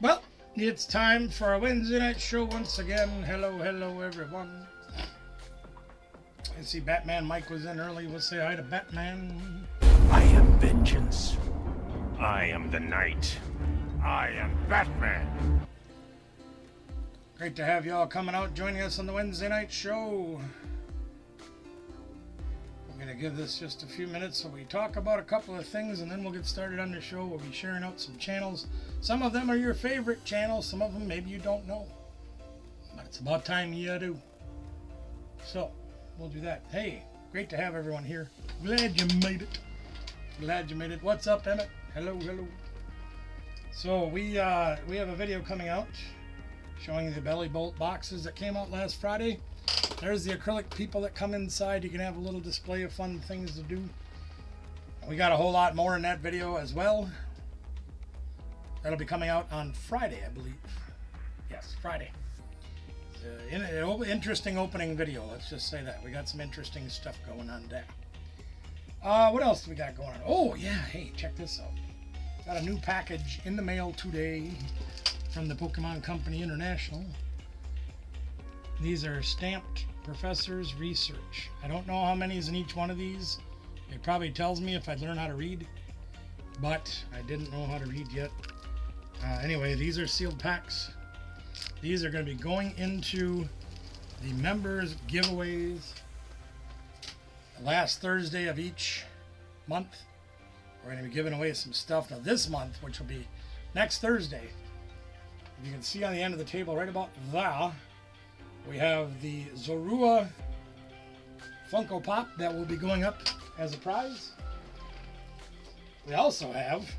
Well, it's time for our Wednesday night show once again. Hello, everyone. I see Batman Mike was in early. We'll say hi to Batman. I am vengeance. I am the night. I am Batman. Great to have you all coming out joining us on the Wednesday night show. I'm going to give this just a few minutes so we talk about a couple of things and then we'll get started on the show. We'll be sharing out some channels. Some of them are your favorite channels. Some of them maybe you don't know. But it's about time you do. So, we'll do that. Hey, great to have everyone here. Glad you made it. Glad you made it. What's up, Emmett? Hello. So, we have a video coming out showing the belly bolt boxes that came out last Friday. There's the acrylic people that come inside. You can have a little display of fun things to do. We got a whole lot more in that video as well. That'll be coming out on Friday, I believe. Yes, Friday. Interesting opening video, let's just say that. We got some interesting stuff going on there. What else do we got going on? Oh, yeah, hey, check this out. Got a new package in the mail today from the Pokemon Company International. These are stamped Professor's Research. I don't know how many is in each one of these. It probably tells me if I'd learn how to read, but I didn't know how to read yet. Anyway, these are sealed packs. These are going to be going into the members giveaways the last Thursday of each month. We're going to be giving away some stuff. Now this month, which will be next Thursday, you can see on the end of the table right about there, we have the Zorua Funko Pop that will be going up as a prize. We also have,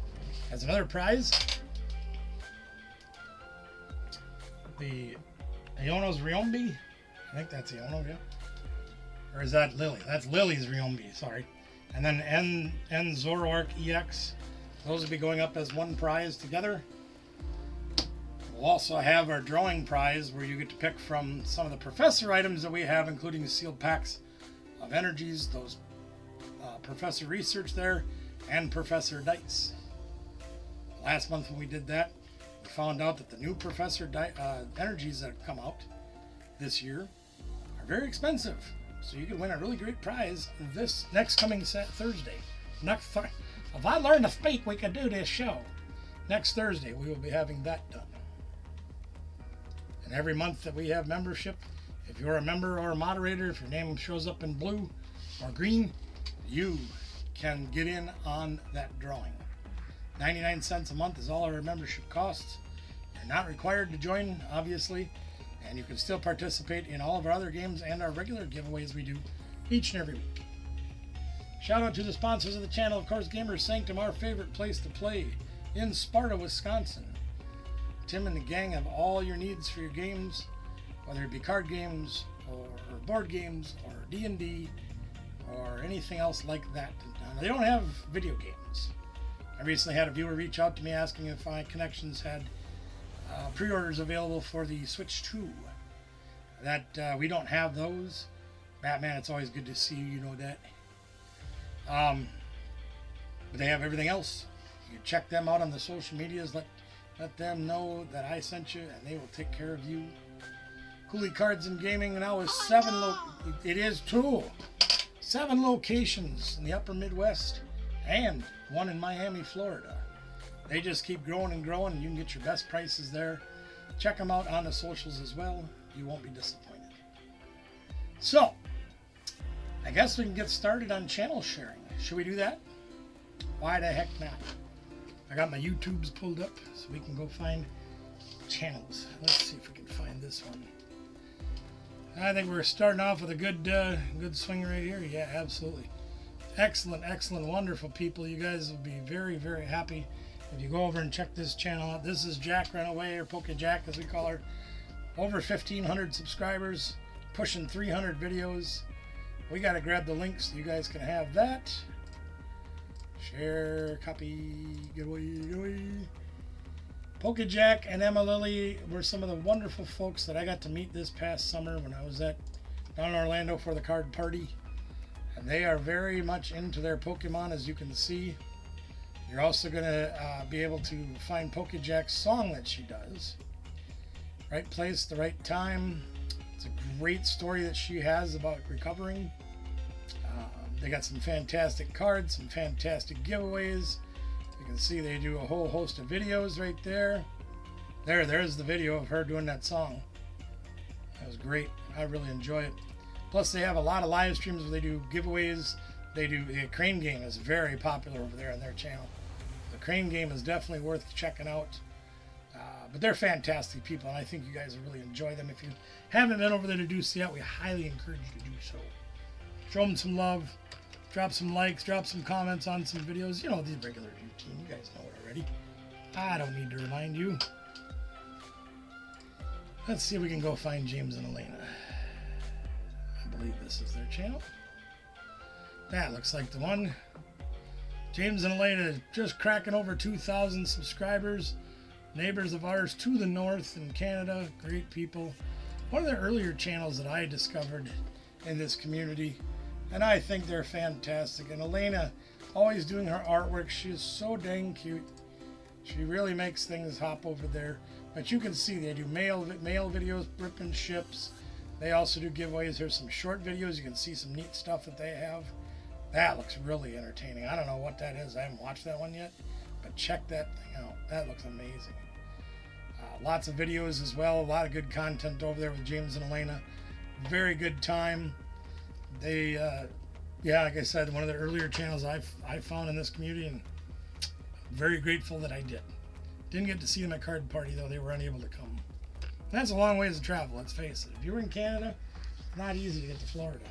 as another prize, the Iono's Riombi. I think that's Iono, yeah. Or is that Lily? That's Lily's Riombi, sorry. And then N Zoroark EX. Those will be going up as one prize together. We'll also have our drawing prize where you get to pick from some of the Professor items that we have, including the sealed packs of energies, those Professor Research there, and Professor Dice. Last month when we did that, we found out that the new Professor energies that have come out this year are very expensive. So you can win a really great prize this next coming Thursday. If I learn to speak, we can do this show. Next Thursday, we will be having that done. And every month that we have membership, if you're a member or a moderator, if your name shows up in blue or green, you can get in on that drawing. 99 cents a month is all our membership costs. You're not required to join, obviously, and you can still participate in all of our other games and our regular giveaways we do each and every week. Shout out to the sponsors of the channel, of course, Gamers Sanctum, our favorite place to play in Sparta, Wisconsin. Tim and the gang have all your needs for your games, whether it be card games or board games or D&D or anything else like that. They don't have video games. I recently had a viewer reach out to me asking if my connections had pre-orders available for the Switch 2. That we don't have those. Batman, it's always good to see you, you know that. But they have everything else. You check them out on the social medias, let them know that I sent you, and they will take care of you. Cooley Cards and Gaming now is 7 locations in the upper Midwest and one in Miami, Florida. They just keep growing and growing, and you can get your best prices there. Check them out on the socials as well. You won't be disappointed. So, I guess we can get started on channel sharing. Should we do that? Why the heck not? I got my YouTubes pulled up so we can go find channels. Let's see if we can find this one. I think we're starting off with a good swing right here. Yeah, absolutely. Excellent, wonderful people. You guys will be very, very happy if you go over and check this channel out. This is Jack Runaway, or Ptcgl as we call her. Over 1,500 subscribers, pushing 300 videos. We got to grab the links so you guys can have that. Share, copy, get away. Ptcgl and Emma Lily were some of the wonderful folks that I got to meet this past summer when I was down in Orlando for the card party. And they are very much into their Pokemon, as you can see. You're also going to be able to find Ptcgl's song that she does. Right place, the right time. It's a great story that she has about recovering. They got some fantastic cards, some fantastic giveaways. You can see they do a whole host of videos right there. There's the video of her doing that song. That was great. I really enjoy it. Plus, they have a lot of live streams where they do giveaways. The crane game is very popular over there on their channel. The crane game is definitely worth checking out. But they're fantastic people, and I think you guys will really enjoy them. If you haven't been over there to do so yet, we highly encourage you to do so. Show them some love. Drop some likes. Drop some comments on some videos. You know, the regular routine. You guys know it already. I don't need to remind you. Let's see if we can go find James and Elena. I believe this is their channel. That looks like the one. James and Elena just cracking over 2,000 subscribers. Neighbors of ours to the north in Canada. Great people. One of the earlier channels that I discovered in this community. And I think they're fantastic. And Elena, always doing her artwork. She is so dang cute. She really makes things hop over there. But you can see they do mail videos, ripping ships. They also do giveaways. There's some short videos. You can see some neat stuff that they have. That looks really entertaining. I don't know what that is. I haven't watched that one yet. But check that thing out. That looks amazing. Lots of videos as well. A lot of good content over there with James and Elena. Very good time. They, yeah, like I said, one of the earlier channels I found in this community, and very grateful that I did. Didn't get to see them at Card Party, though. They were unable to come. And that's a long ways to travel, let's face it. If you were in Canada, it's not easy to get to Florida.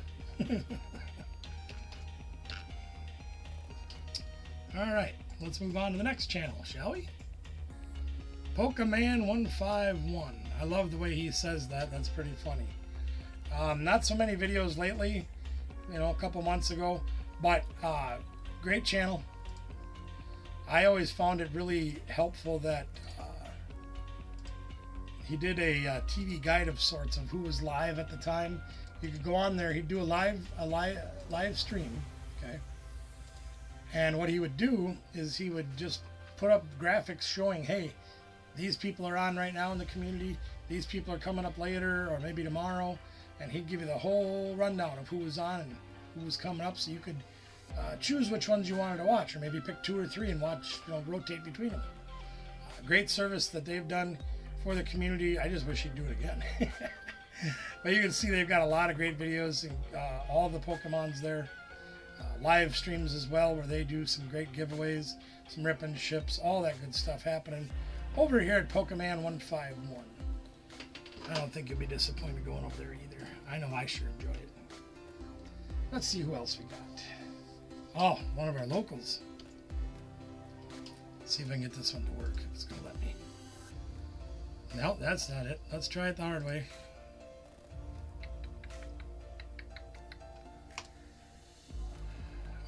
All right, let's move on to the next channel, shall we? Pokemon151. I love the way he says that. That's pretty funny. Not so many videos lately, you know, a couple months ago, but great channel. I always found it really helpful that he did a TV guide of sorts of who was live at the time. You could go on there. He'd do a live stream, okay. And what he would do is he would just put up graphics showing, hey, these people are on right now in the community. These people are coming up later or maybe tomorrow. And he'd give you the whole rundown of who was on and who was coming up, so you could choose which ones you wanted to watch, or maybe pick 2 or 3 and watch, you know, rotate between them. Great service that they've done for the community. I just wish he'd do it again. But you can see they've got a lot of great videos, and all the Pokemons there. Live streams as well, where they do some great giveaways, some ripping ships, all that good stuff happening over here at Pokemon151. I don't think you'll be disappointed going over there either. I know I sure enjoy it. Let's see who else we got. Oh, one of our locals. Let's see if I can get this one to work. It's going to let me. No, that's not it. Let's try it the hard way.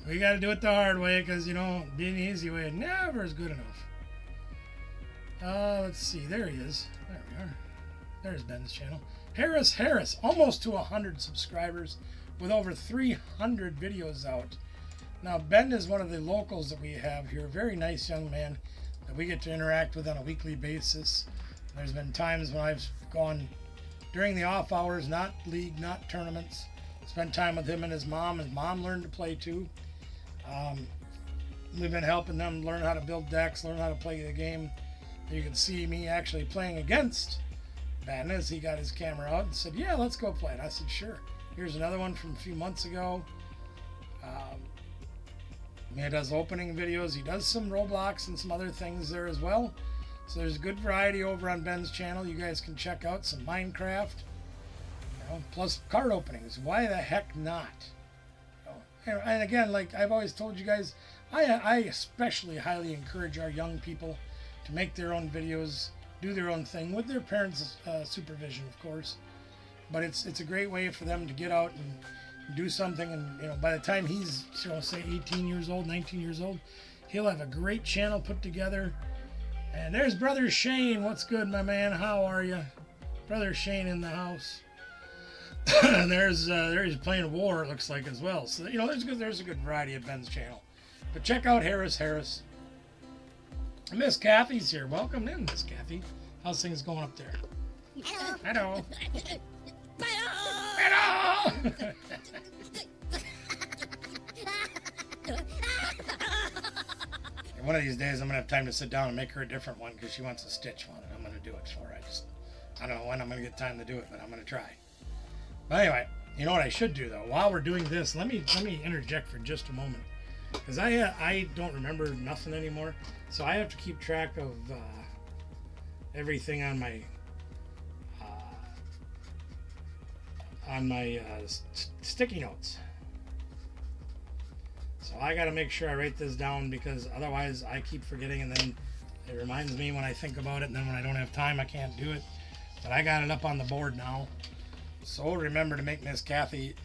We got to do it the hard way because, you know, being the easy way never is good enough. Let's see. There he is. There we are. There's Ben's channel. Harris, almost to 100 subscribers with over 300 videos out. Now, Ben is one of the locals that we have here. Very nice young man that we get to interact with on a weekly basis. There's been times when I've gone during the off hours, not league, not tournaments, spent time with him and his mom. His mom learned to play too. We've been helping them learn how to build decks, learn how to play the game. You can see me actually playing against Ben as he got his camera out and said, yeah, let's go play it. I said, sure. Here's another one from a few months ago. He does opening videos. He does some Roblox and some other things there as well. So there's a good variety over on Ben's channel. You guys can check out some Minecraft, you know, plus card openings. Why the heck not? You know, and again, like I've always told you guys, I especially highly encourage our young people to make their own videos, do their own thing with their parents' supervision, of course. But it's a great way for them to get out and do something, and you know, by the time he's, you know, say 18 years old, 19 years old, he'll have a great channel put together. And there's Brother Shane. What's good, my man? How are you? Brother Shane in the house. There's playing War, it looks like, as well. So, you know, there's a good variety of Ben's channel. But check out Harris. Miss Kathy's here. Welcome in, Miss Kathy. How's things going up there? Hello. Hello. One of these days, I'm gonna have time to sit down and make her a different one because she wants a Stitch one, and I'm gonna do it for her. I don't know when I'm gonna get time to do it, but I'm gonna try. But anyway, you know what I should do though? While we're doing this, let me interject for just a moment, because I don't remember nothing anymore, so I have to keep track of everything on my sticky notes. So I got to make sure I write this down, because otherwise I keep forgetting, and then it reminds me when I think about it, and then when I don't have time I can't do it. But I got it up on the board now. So remember to make Miss Kathy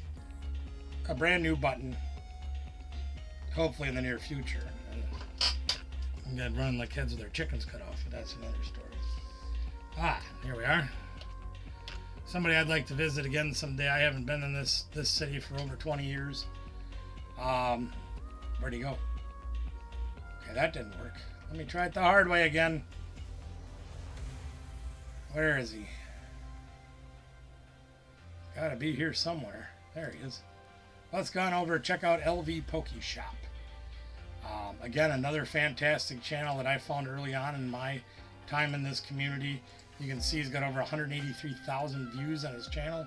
a brand new button, hopefully in the near future. I'm gonna run like heads with their chickens cut off, but that's another story. Here we are. Somebody I'd like to visit again someday. I haven't been in this city for over 20 years. Where'd he go? Okay, that didn't work. Let me try it the hard way again. Where is he? Gotta be here somewhere. There he is. Let's go on over and check out LV Poke Shop. Again, another fantastic channel that I found early on in my time in this community. You can see he's got over 183,000 views on his channel.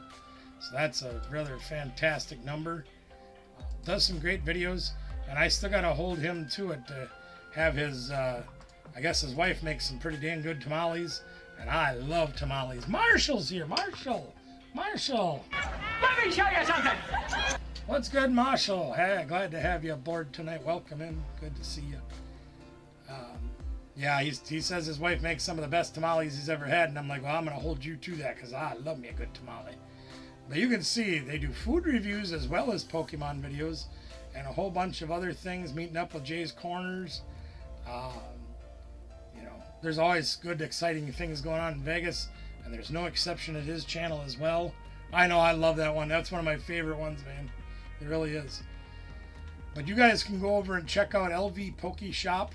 So that's a rather fantastic number. Does some great videos, and I still got to hold him to it to have his, I guess his wife makes some pretty damn good tamales, and I love tamales. Marshall's here. Marshall. Let me show you something. What's good, Marshall? Hey, glad to have you aboard tonight. Welcome in. Good to see you. Yeah, he says his wife makes some of the best tamales he's ever had, and I'm like, well, I'm going to hold you to that, because I love me a good tamale. But you can see they do food reviews as well as Pokemon videos and a whole bunch of other things, meeting up with Jay's Corners. There's always good, exciting things going on in Vegas, and there's no exception at his channel as well. I know, I love that one. That's one of my favorite ones, man. It really is. But you guys can go over and check out LV Poke Shop.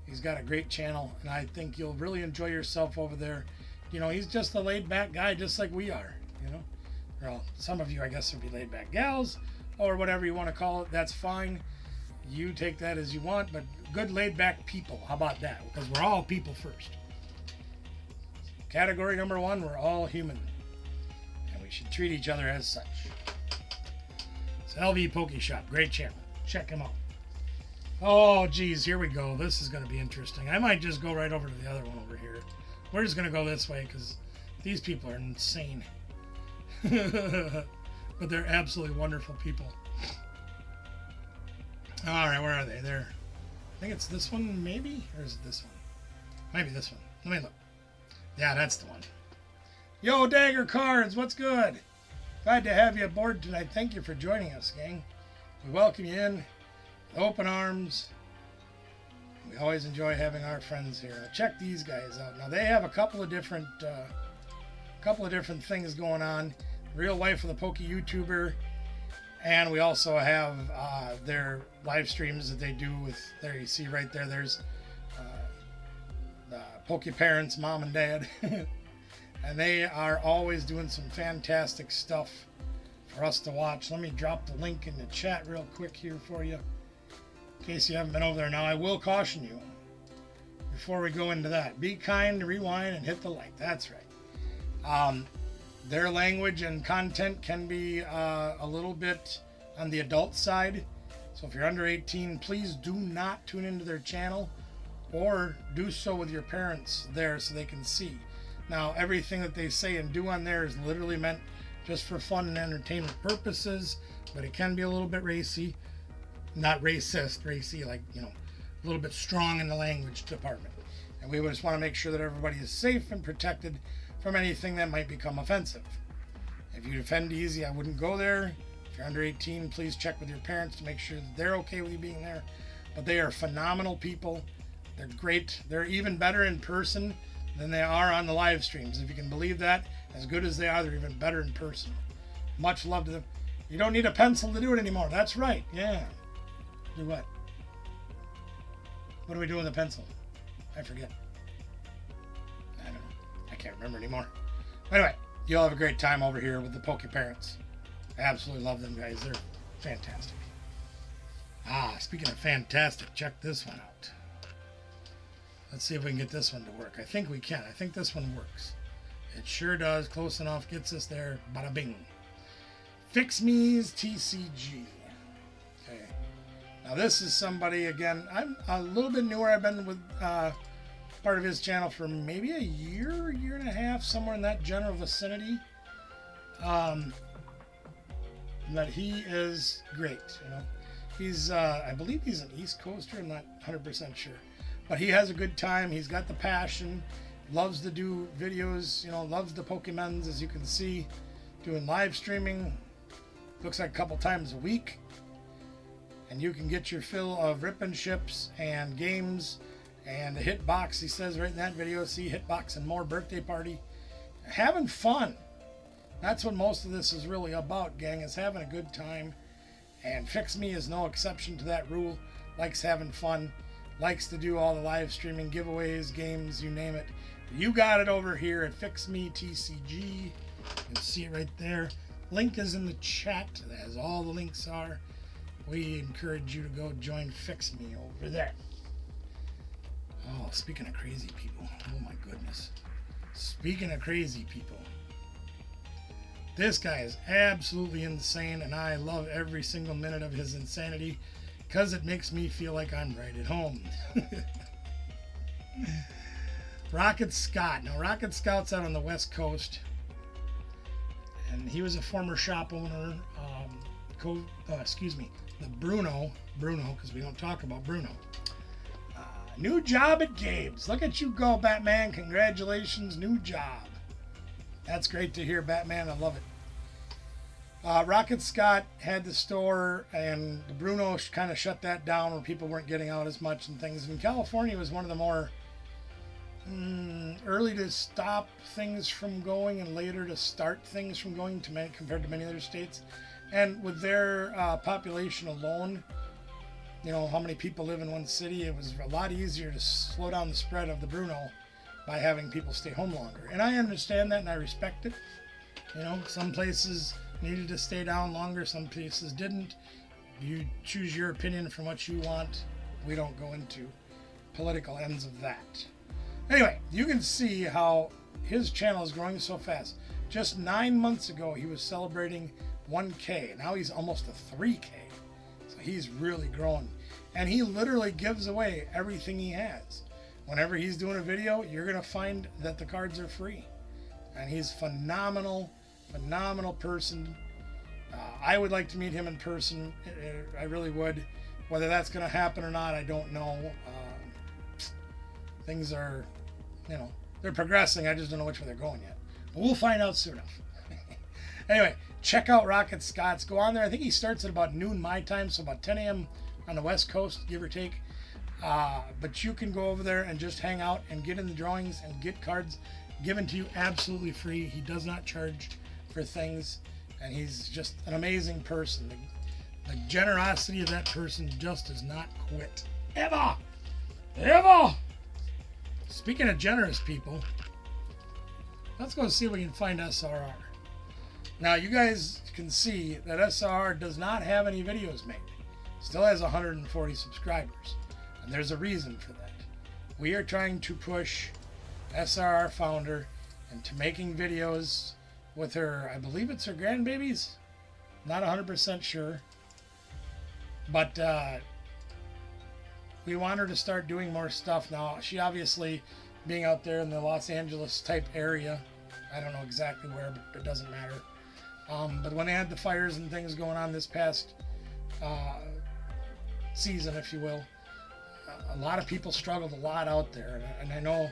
He's got a great channel, and I think you'll really enjoy yourself over there. He's just a laid-back guy, just like we are, Well, some of you, I guess, would be laid-back gals, or whatever you want to call it. That's fine. You take that as you want, but good laid-back people. How about that? Because we're all people first. Category number one, we're all human, and we should treat each other as such. It's LV Poke Shop. Great channel. Check him out. Oh, geez, here we go. This is going to be interesting. I might just go right over to the other one over here. We're just going to go this way, because these people are insane. But they're absolutely wonderful people. All right, where are they? There. I think it's this one, maybe? Or is it this one? Maybe this one. Let me look. Yeah, that's the one. Yo, Dagger Cards, what's good? Glad to have you aboard tonight. Thank you for joining us, gang. We welcome you in with open arms. We always enjoy having our friends here. Now, check these guys out. Now, they have a couple of different things going on. Real life of the Poke YouTuber, and we also have their live streams that they do with, there you see right there, there's the Poke parents, mom and dad. And they are always doing some fantastic stuff for us to watch. Let me drop the link in the chat real quick here for you, in case you haven't been over there. Now, I will caution you before we go into that. Be kind, rewind, and hit the like. That's right. Their language and content can be a little bit on the adult side. So if you're under 18, please do not tune into their channel, or do so with your parents there so they can see. Now, everything that they say and do on there is literally meant just for fun and entertainment purposes, but it can be a little bit racy. Not racist, racy, like, a little bit strong in the language department. And we just want to make sure that everybody is safe and protected from anything that might become offensive. If you offend easy, I wouldn't go there. If you're under 18, please check with your parents to make sure that they're okay with you being there. But they are phenomenal people. They're great. They're even better in person than they are on the live streams. If you can believe that, as good as they are, they're even better in person. Much love to them. You don't need a pencil to do it anymore. That's right. Yeah. Do what? What do we do with a pencil? I forget. I don't know. I can't remember anymore. Anyway, you'll have a great time over here with the Poke Parents. I absolutely love them guys. They're fantastic. Speaking of fantastic, check this one out. Let's see if we can get this one to work. I think we can. I think this one works. It sure does. Close enough. Gets us there. Bada bing. Fix Me's Ptcgl. Okay. Now this is somebody, again, I'm a little bit newer. I've been with part of his channel for maybe a year and a half, somewhere in that general vicinity. But he is great, you know. He's, I believe he's an East Coaster. I'm not 100% sure. But he has a good time. He's got the passion. Loves to do videos, you know, loves the Pokemons, as you can see. Doing live streaming. Looks like a couple times a week. And you can get your fill of ripping ships and games and a hitbox, he says right in that video. See, hitbox and more birthday party. Having fun. That's what most of this is really about, gang, is having a good time. And Fix Me is no exception to that rule. Likes having fun. Likes to do all the live streaming, giveaways, games, you name it. You got it over here at Fix Me Ptcgl. You can see it right there. Link is in the chat, as all the links are. We encourage you to go join Fix Me over there. Oh, speaking of crazy people. Oh my goodness. Speaking of crazy people. This guy is absolutely insane, and I love every single minute of his insanity because it makes me feel like I'm right at home. Rocket Scott. Now, Rocket Scott's out on the West Coast, and he was a former shop owner. The Bruno, because we don't talk about Bruno. New job at Gabe's. Look at you go, Batman. Congratulations, new job. That's great to hear, Batman. I love it. Rocket Scott had the store, and the Bruno kind of shut that down where people weren't getting out as much and things. And California was one of the more early to stop things from going and later to start things from going compared to many other states. And with their population alone, you know, how many people live in one city, it was a lot easier to slow down the spread of the Bruno by having people stay home longer. And I understand that and I respect it. You know, some places needed to stay down longer, some places didn't. You choose your opinion from what you want. We don't go into political ends of that. Anyway, you can see how his channel is growing so fast. Just 9 months ago, he was celebrating 1K. Now he's almost a 3K. So he's really growing. And he literally gives away everything he has. Whenever he's doing a video, you're going to find that the cards are free. And he's phenomenal person. I would like to meet him in person. I really would. Whether that's going to happen or not, I don't know. Things are, you know, they're progressing. I just don't know which way they're going yet. But we'll find out soon enough. Anyway, check out Rocket Scott's. Go on there. I think he starts at about noon my time, so about 10 a.m. on the West Coast, give or take. But you can go over there and just hang out and get in the drawings and get cards given to you absolutely free. He does not charge for things, and he's just an amazing person. The generosity of that person just does not quit. Ever! Speaking of generous people, let's go see if we can find SRR. Now, you guys can see that SRR does not have any videos made. Still has 140 subscribers. And there's a reason for that. We are trying to push SRR founder into making videos with her, I believe it's her grandbabies. Not 100% sure. But we want her to start doing more stuff now. She obviously, being out there in the Los Angeles type area, I don't know exactly where, but it doesn't matter. But when they had the fires and things going on this past season, if you will, a lot of people struggled a lot out there. And I know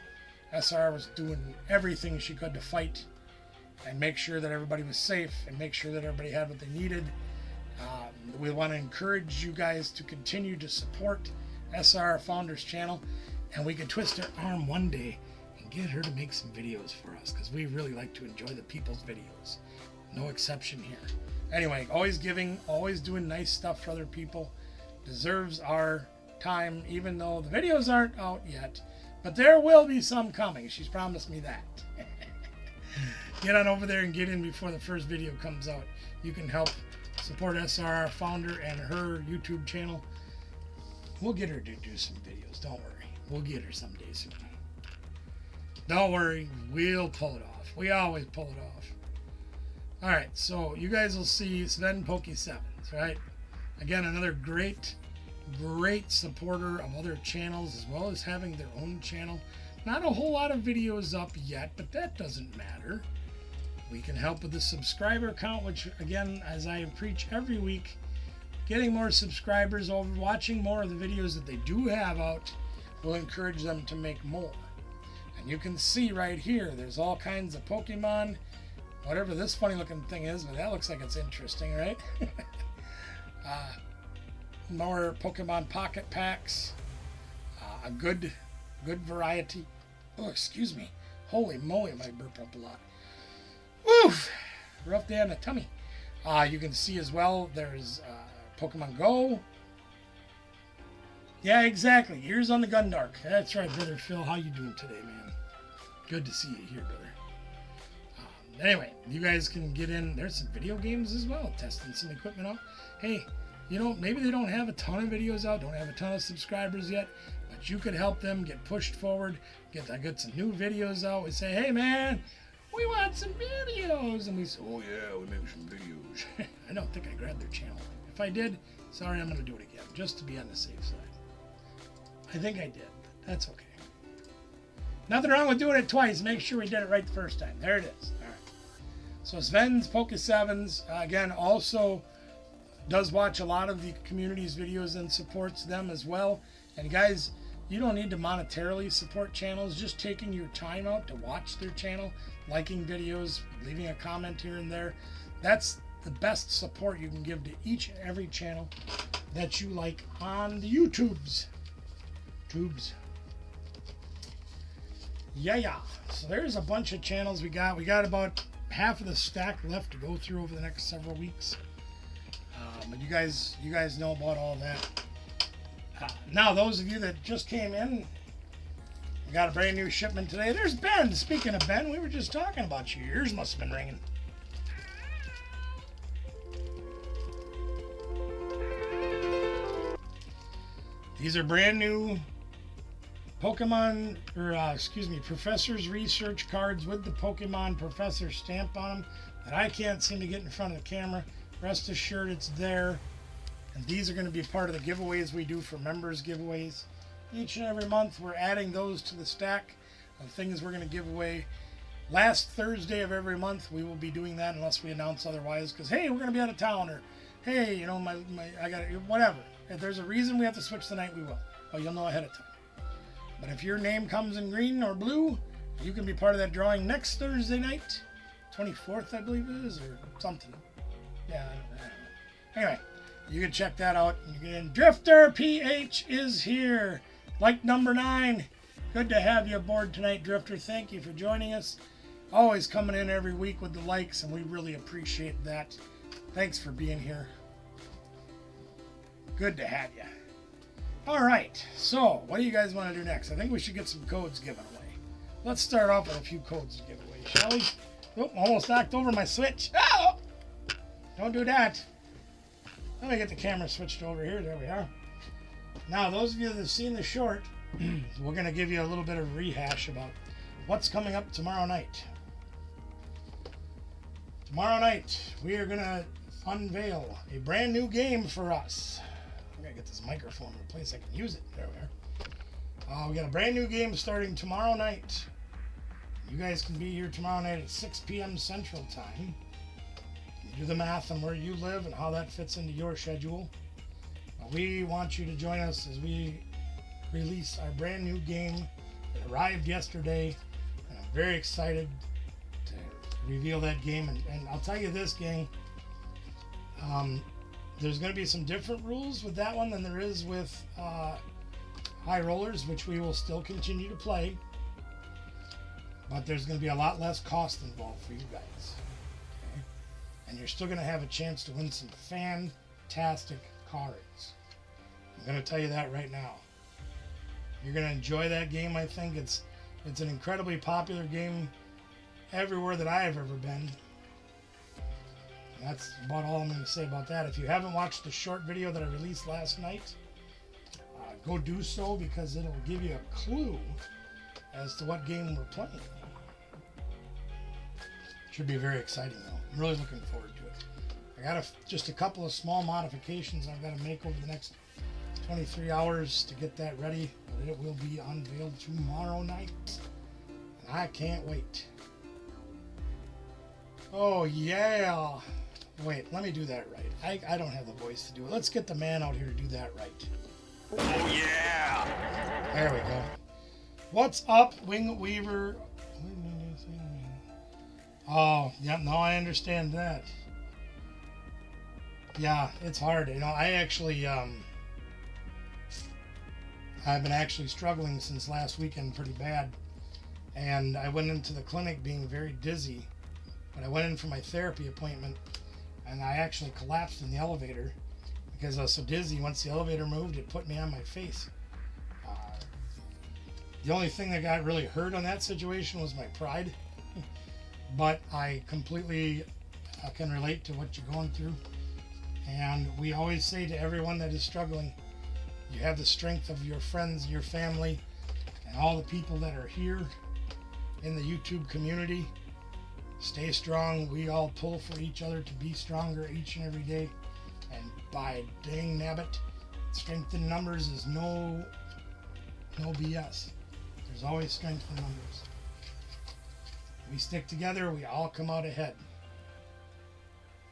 SR was doing everything she could to fight and make sure that everybody was safe and make sure that everybody had what they needed. We want to encourage you guys to continue to support SR Founders channel, and we can twist her arm one day and get her to make some videos for us, because we really like to enjoy the people's videos. No exception here. Anyway, always giving, always doing nice stuff for other people. Deserves our time, even though the videos aren't out yet. But there will be some coming. She's promised me that. Get on over there and get in before the first video comes out. You can help support SRR founder and her YouTube channel. We'll get her to do some videos. Don't worry. We'll get her someday soon. Don't worry. We'll pull it off. We always pull it off. All right. So you guys will see Sven Ptcgl, right? Again, another great supporter of other channels as well as having their own channel. Not a whole lot of videos up yet, but that doesn't matter. We can help with the subscriber count, which again, as I preach every week, getting more subscribers over, watching more of the videos that they do have out will encourage them to make more. And you can see right here, there's all kinds of Pokemon, whatever this funny looking thing is, but that looks like it's interesting, right? More Pokemon Pocket Packs, a good variety. Oh, excuse me. Holy moly, I might burp up a lot. Woof! Rough day on the tummy. You can see as well, there's Pokemon Go. Yeah, exactly. Ears on the Gundark. That's right, Brother Phil. How you doing today, man? Good to see you here, brother. Anyway, you guys can get in. There's some video games as well, testing some equipment out. Hey, you know, maybe they don't have a ton of videos out, don't have a ton of subscribers yet, but you could help them get pushed forward, get some new videos out. We say, hey, man, we want some videos. And we say, oh, yeah, we make some videos. I don't think I grabbed their channel. If I did, sorry, I'm going to do it again, just to be on the safe side. I think I did, but that's okay. Nothing wrong with doing it twice. Make sure we did it right the first time. There it is. All right. So Sven's Ptcgl, again, also does watch a lot of the community's videos and supports them as well. And guys, you don't need to monetarily support channels. Just taking your time out to watch their channel, liking videos, leaving a comment here and there. That's the best support you can give to each and every channel that you like on the YouTubes. Yeah. So there's a bunch of channels we got. We got about half of the stack left to go through over the next several weeks. But you guys know about all that. Now, those of you that just came in, we got a brand new shipment today. There's Ben. Speaking of Ben, we were just talking about you. Your ears must have been ringing. These are brand new Pokemon, Professor's Research cards with the Pokemon Professor stamp on them that I can't seem to get in front of the camera. Rest assured it's there. And these are going to be part of the giveaways we do for members giveaways. Each and every month we're adding those to the stack of things we're going to give away. Last Thursday of every month we will be doing that unless we announce otherwise. Because hey, we're going to be out of town, or hey, you know, I got whatever. If there's a reason we have to switch the night, we will. But you'll know ahead of time. But if your name comes in green or blue, you can be part of that drawing next Thursday night, 24th, I believe it is, or something. Yeah, I don't know. Anyway, you can check that out. You get in. Drifter PH is here. Like number 9. Good to have you aboard tonight, Drifter. Thank you for joining us. Always coming in every week with the likes, and we really appreciate that. Thanks for being here. Good to have you. All right, so what do you guys want to do next? I think we should get some codes given away. Let's start off with a few codes to give away, shall we? Oh, almost knocked over my switch. Oh! Don't do that. Let me get the camera switched over here. There we are. Now, those of you that have seen the short, we're going to give you a little bit of rehash about what's coming up tomorrow night. Tomorrow night, we are going to unveil a brand new game for us. I gotta get this microphone in a place I can use it. There we are. We got a brand new game starting tomorrow night. You guys can be here tomorrow night at 6 p.m. Central Time. You do the math on where you live and how that fits into your schedule. We want you to join us as we release our brand new game. It arrived yesterday, and I'm very excited to reveal that game. And I'll tell you this, gang. There's going to be some different rules with that one than there is with High Rollers, which we will still continue to play. But there's going to be a lot less cost involved for you guys. Okay? And you're still going to have a chance to win some fantastic cards. I'm going to tell you that right now. You're gonna enjoy that game. I think it's an incredibly popular game everywhere that I have ever been. And that's about all I'm going to say about that. If you haven't watched the short video that I released last night, go do so, because it'll give you a clue as to what game we're playing. Should be very exciting though. I'm really looking forward to it. I got just a couple of small modifications I've got to make over the next 23 hours to get that ready, but it will be unveiled tomorrow night. And I can't wait. Oh yeah. Wait, let me do that right. I don't have the voice to do it. Let's get the man out here to do that right. Oh yeah! There we go. What's up, Wing Weaver? Oh, yeah, no, I understand that. Yeah, it's hard. You know, I've been actually struggling since last weekend pretty bad. And I went into the clinic being very dizzy. But I went in for my therapy appointment, and I actually collapsed in the elevator because I was so dizzy. Once the elevator moved, it put me on my face. The only thing that got really hurt on that situation was my pride. But I completely can relate to what you're going through. And we always say to everyone that is struggling, you have the strength of your friends, your family, and all the people that are here in the YouTube community. Stay strong. We all pull for each other to be stronger each and every day. And by dang nabbit, strength in numbers is no BS. There's always strength in numbers. We stick together, we all come out ahead.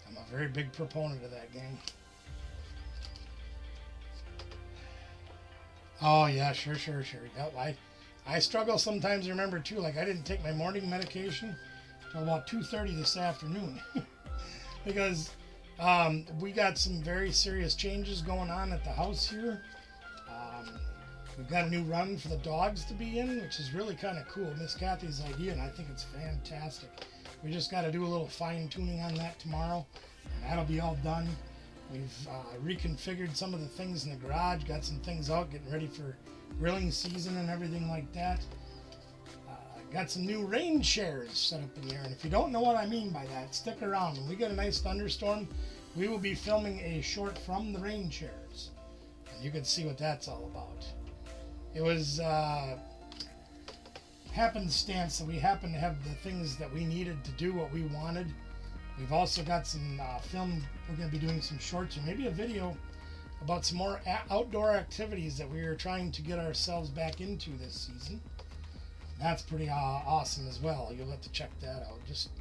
I'm a very big proponent of that game. Oh yeah, sure. Yep, I struggle sometimes to remember too. Like, I didn't take my morning medication till about 2:30 this afternoon because we got some very serious changes going on at the house here. We've got a new run for the dogs to be in, which is really kind of cool. Miss Kathy's idea, and I think it's fantastic. We just got to do a little fine tuning on that tomorrow, and that'll be all done. We've reconfigured some of the things in the garage, got some things out, getting ready for grilling season and everything like that. Got some new rain chairs set up in there, and if you don't know what I mean by that, stick around. When we get a nice thunderstorm, we will be filming a short from the rain chairs, and you can see what that's all about. It was happenstance that we happened to have the things that we needed to do what we wanted. We've also got some film. We're going to be doing some shorts or maybe a video about some more outdoor activities that we are trying to get ourselves back into this season. That's pretty awesome as well. You'll have to check that out. Just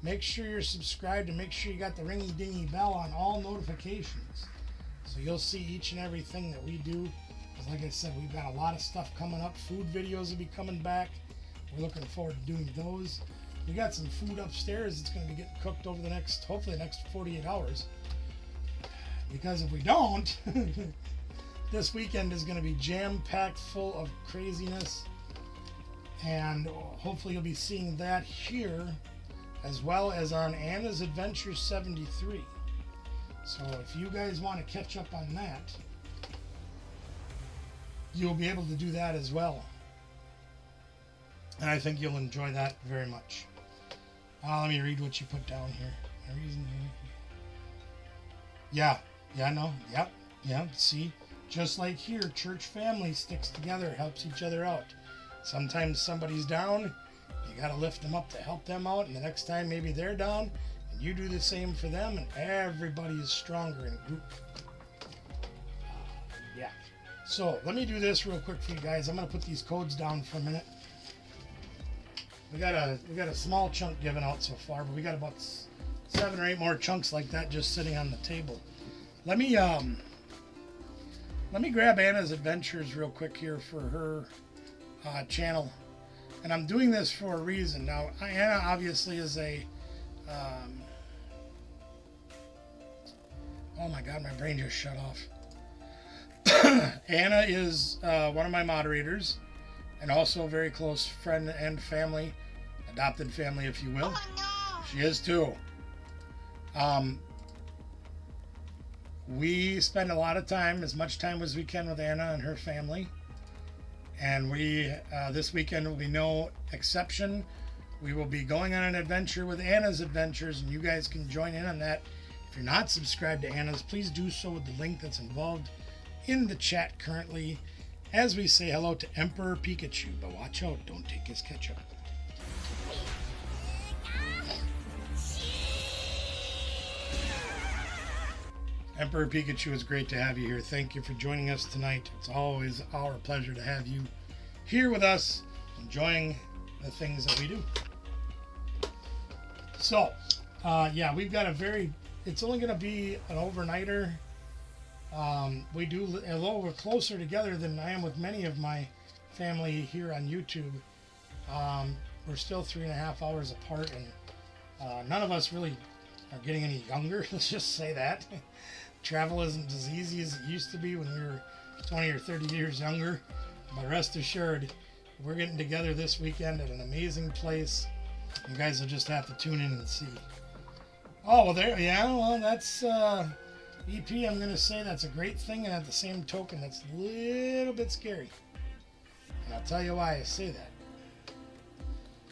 make sure you're subscribed and make sure you got the ringy dingy bell on all notifications, so you'll see each and everything that we do. Like I said, we've got a lot of stuff coming up. Food videos will be coming back. We're looking forward to doing those. We got some food upstairs that's going to be getting cooked over hopefully the next 48 hours. Because if we don't, this weekend is going to be jam-packed full of craziness. And hopefully you'll be seeing that here, as well as on Anna's Adventures 73. So if you guys want to catch up on that, you'll be able to do that as well. And I think you'll enjoy that very much. Let me read what you put down here. Yeah, no, yep, see? Just like here, church family sticks together, helps each other out. Sometimes somebody's down, you gotta lift them up to help them out, and the next time maybe they're down, and you do the same for them, and everybody is stronger in a group. Yeah. So let me do this real quick for you guys. I'm gonna put these codes down for a minute. We got a small chunk given out so far, but we got about 7 or 8 more chunks like that just sitting on the table. Let me grab Anna's Adventures real quick here for her channel, and I'm doing this for a reason. Now, Anna obviously is a oh my god, my brain just shut off. Anna is one of my moderators, and also a very close friend and family, adopted family, if you will. Oh, no. She is too. We spend a lot of time, as much time as we can, with Anna and her family, And we this weekend will be no exception. We will be going on an adventure with Anna's Adventures, and you guys can join in on that. If you're not subscribed to Anna's, please do so with the link that's involved in the chat currently, as we say hello to Emperor Pikachu. But watch out, don't take his ketchup. Emperor Pikachu, it's great to have you here. Thank you for joining us tonight. It's always our pleasure to have you here with us, enjoying the things that we do. So, yeah, we've got it's only going to be an overnighter. Although we're closer together than I am with many of my family here on YouTube, we're still 3.5 hours apart, and none of us really are getting any younger. Let's just say that. Travel isn't as easy as it used to be when we were 20 or 30 years younger. But rest assured, we're getting together this weekend at an amazing place. You guys will just have to tune in and see. Oh, well, that's EP. I'm going to say that's a great thing, and at the same token, that's a little bit scary. And I'll tell you why I say that.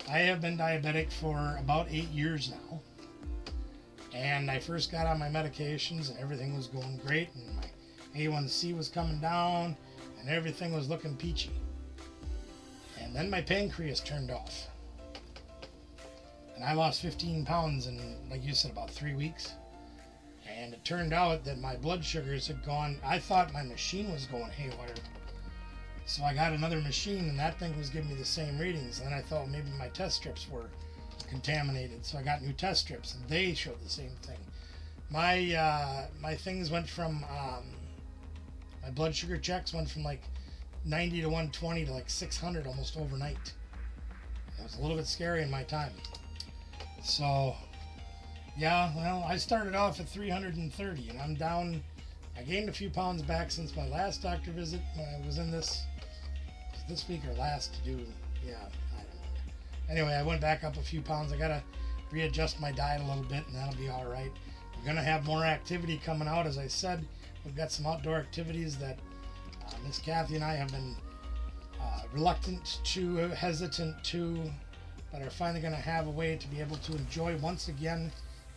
I have been diabetic for about 8 years now. And I first got on my medications and everything was going great, and my A1C was coming down and everything was looking peachy. And then my pancreas turned off. And I lost 15 pounds in, like you said, about 3 weeks. And it turned out that my blood sugars had gone. I thought my machine was going haywire. So I got another machine, and that thing was giving me the same readings. And then I thought maybe my test strips were contaminated, so I got new test strips, and they showed the same thing. My things went from my blood sugar checks went from like 90 to 120 to like 600 almost overnight. It was a little bit scary in my time. So yeah, well, I started off at 330, and I'm down. I gained a few pounds back since my last doctor visit when I was in this week or last to do. Yeah, anyway, I went back up a few pounds. I got to readjust my diet a little bit, and that'll be all right. We're going to have more activity coming out. As I said, we've got some outdoor activities that Miss Kathy and I have been hesitant to, but are finally going to have a way to be able to enjoy once again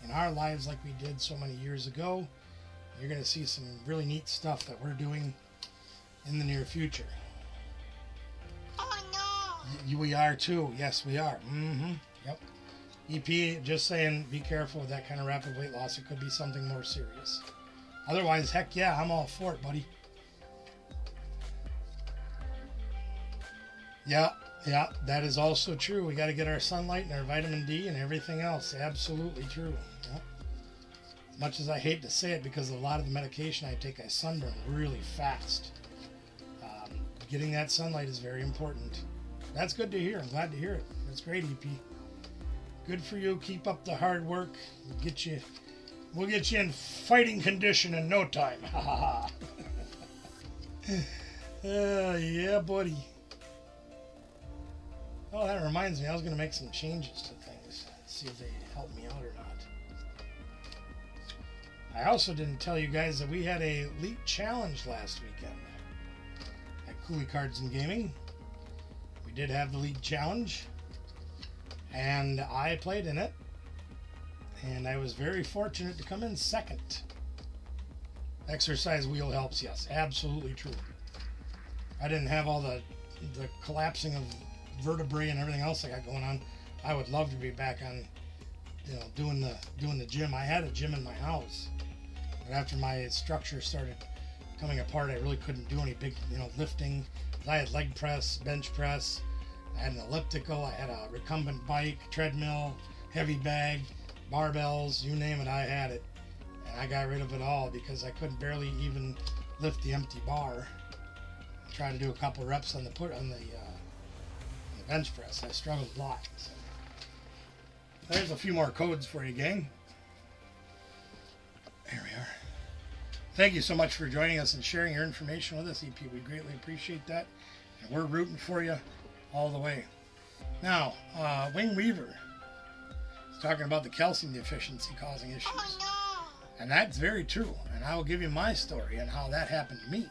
in our lives like we did so many years ago. You're going to see some really neat stuff that we're doing in the near future. We are too. Yes, we are. Mm-hmm. Yep. EP, just saying, be careful with that kind of rapid weight loss. It could be something more serious. Otherwise, heck yeah, I'm all for it, buddy. Yeah, that is also true. We got to get our sunlight and our vitamin D and everything else. Absolutely true. Yep. As much as I hate to say it, because a lot of the medication I take, I sunburn really fast. Getting that sunlight is very important. That's good to hear. I'm glad to hear it. That's great, EP. Good for you. Keep up the hard work. We'll get you in fighting condition in no time. Ha ha ha. Yeah, buddy. Oh, that reminds me. I was going to make some changes to things. See if they help me out or not. I also didn't tell you guys that we had a Elite Challenge last weekend at Cooley Cards and Gaming. We did have the League Challenge, and I played in it, and I was very fortunate to come in second. Exercise wheel helps, yes, absolutely true. I didn't have all the collapsing of vertebrae and everything else I got going on. I would love to be back on, doing the gym. I had a gym in my house, but after my structure started coming apart, I really couldn't do any big, lifting. I had leg press, bench press, I had an elliptical, I had a recumbent bike, treadmill, heavy bag, barbells, you name it, I had it. And I got rid of it all because I couldn't barely even lift the empty bar. I tried to do a couple reps on the bench press. I struggled a lot. So. There's a few more codes for you, gang. There we are. Thank you so much for joining us and sharing your information with us, EP. We greatly appreciate that. And we're rooting for you all the way. Now, Wing Weaver is talking about the calcium deficiency causing issues. Oh, no. And that's very true. And I will give you my story and how that happened to me.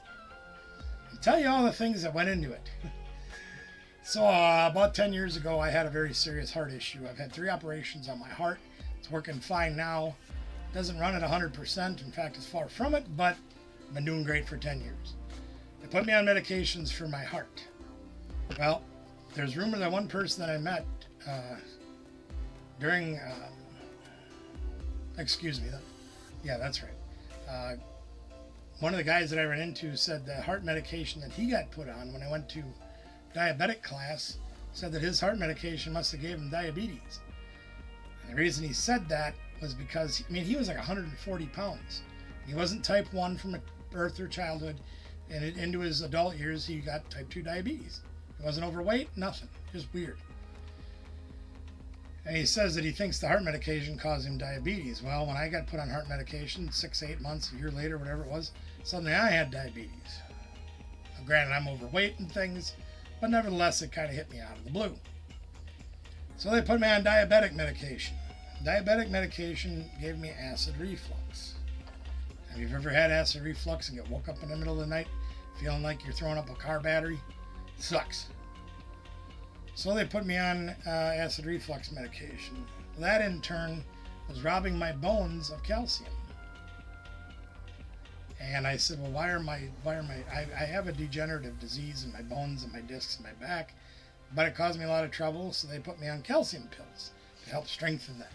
And tell you all the things that went into it. So about 10 years ago, I had a very serious heart issue. I've had 3 operations on my heart. It's working fine now. Doesn't run at 100%. In fact, it's far from it, but I've been doing great for 10 years. They put me on medications for my heart. Well, there's rumor that one person that I met during, excuse me, yeah, that's right. One of the guys that I ran into said the heart medication that he got put on when I went to diabetic class said that his heart medication must have gave him diabetes. And the reason he said that was because, I mean, he was like 140 pounds. He wasn't type 1 from birth or childhood, and into his adult years, he got type 2 diabetes. He wasn't overweight, nothing, just weird. And he says that he thinks the heart medication caused him diabetes. Well, when I got put on heart medication, 6, 8 months, a year later, whatever it was, suddenly I had diabetes. Now, granted, I'm overweight and things, but nevertheless, it kind of hit me out of the blue. So they put me on diabetic medication. Diabetic medication gave me acid reflux. Have you ever had acid reflux and get woke up in the middle of the night feeling like you're throwing up a car battery? It sucks. So they put me on acid reflux medication. That in turn was robbing my bones of calcium. And I said, well, I have a degenerative disease in my bones and my discs and my back, but it caused me a lot of trouble, so they put me on calcium pills to help strengthen that.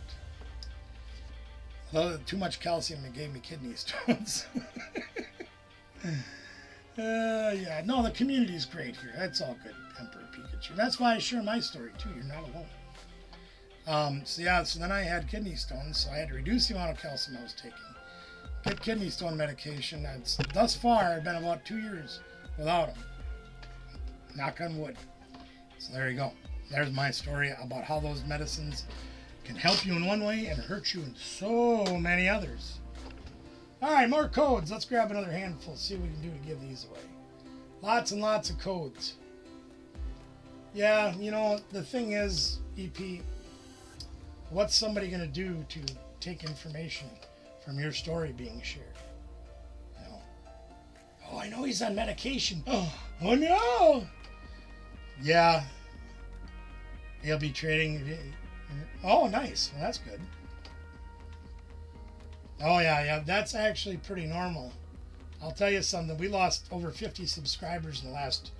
Although too much calcium, it gave me kidney stones. Yeah, no, the community is great here. That's all good, Emperor Pikachu. That's why I share my story too. You're not alone. So then I had kidney stones, so I had to reduce the amount of calcium I was taking. Get kidney stone medication. Thus far, I've been about 2 years without them. Knock on wood. So there you go. There's my story about how those medicines can help you in one way and hurt you in so many others. All right, more codes. Let's grab another handful, see what we can do to give these away. Lots and lots of codes. Yeah, you know, the thing is, EP, what's somebody going to do to take information from your story being shared? You know, oh, I know he's on medication. Oh no! Yeah. He'll be trading. Oh, nice. Well, that's good. Oh, yeah, that's actually pretty normal. I'll tell you something. We lost over 50 subscribers in the last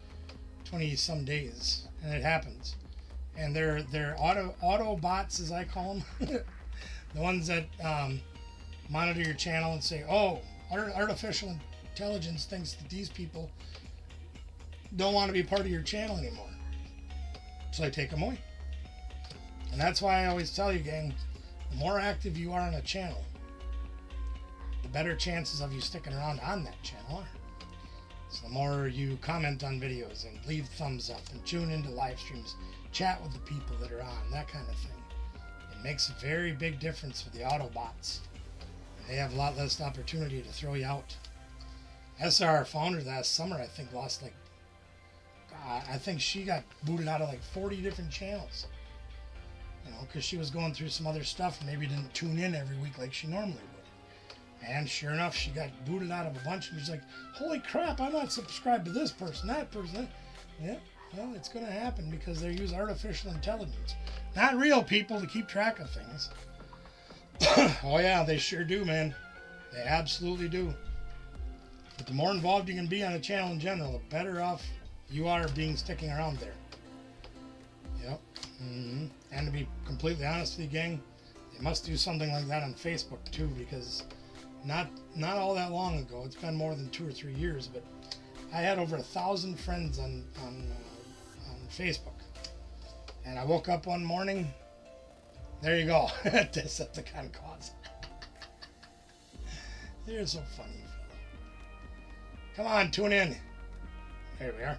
20-some days, and it happens. And they're auto bots, as I call them, the ones that monitor your channel and say, oh, artificial intelligence thinks that these people don't want to be part of your channel anymore. So I take them away. And that's why I always tell you, gang, the more active you are on a channel, the better chances of you sticking around on that channel are. So the more you comment on videos and leave thumbs up and tune into live streams, chat with the people that are on, that kind of thing, it makes a very big difference with the Autobots. They have a lot less opportunity to throw you out. SR, our founder, last summer, I think lost I think she got booted out of like 40 different channels. You know, because she was going through some other stuff and maybe didn't tune in every week like she normally would. And sure enough, she got booted out of a bunch, and she's like, holy crap, I'm not subscribed to this person, that person. Yeah, well, it's going to happen because they use artificial intelligence. Not real people to keep track of things. Oh yeah, they sure do, man. They absolutely do. But the more involved you can be on a channel in general, the better off you are sticking around there. Yep. Mm-hmm. And to be completely honest with you, gang, they must do something like that on Facebook too, because not all that long ago, it's been more than 2 or 3 years, but I had over 1,000 friends on Facebook. And I woke up one morning, there you go, Decepticon cause. You're so funny. Come on, tune in. There we are.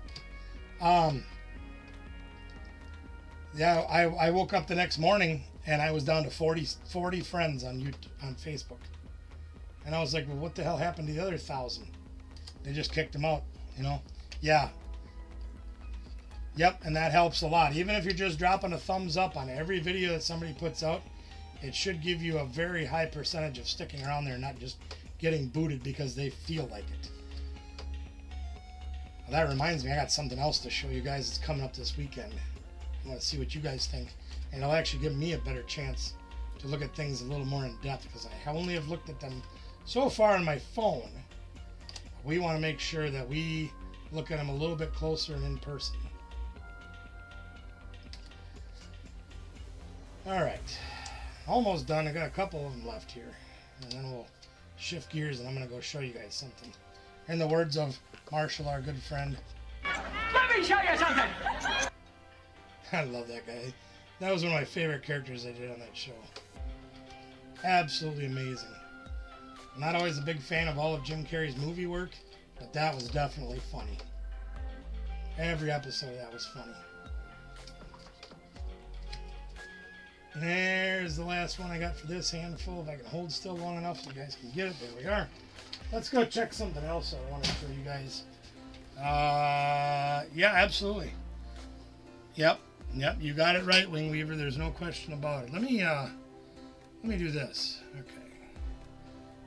Yeah, I woke up the next morning and I was down to 40 friends on Facebook. And I was like, well, what the hell happened to the other 1,000? They just kicked them out, you know? Yeah. Yep, and that helps a lot. Even if you're just dropping a thumbs up on every video that somebody puts out, it should give you a very high percentage of sticking around there, not just getting booted because they feel like it. That reminds me, I got something else to show you guys that's coming up this weekend. I want to see what you guys think. And it'll actually give me a better chance to look at things a little more in depth because I only have looked at them so far on my phone. We want to make sure that we look at them a little bit closer and in person. All right. Almost done. I got a couple of them left here. And then we'll shift gears and I'm going to go show you guys something. In the words of Marshall, our good friend. Let me show you something. I love that guy. That was one of my favorite characters I did on that show. Absolutely amazing. I'm not always a big fan of all of Jim Carrey's movie work, but that was definitely funny. Every episode of that was funny. And there's the last one I got for this handful. If I can hold still long enough so you guys can get it. There we are. Let's go check something else I want to show you guys. Yeah, absolutely. Yep, you got it right, Wing Weaver. There's no question about it. Let me do this. Okay.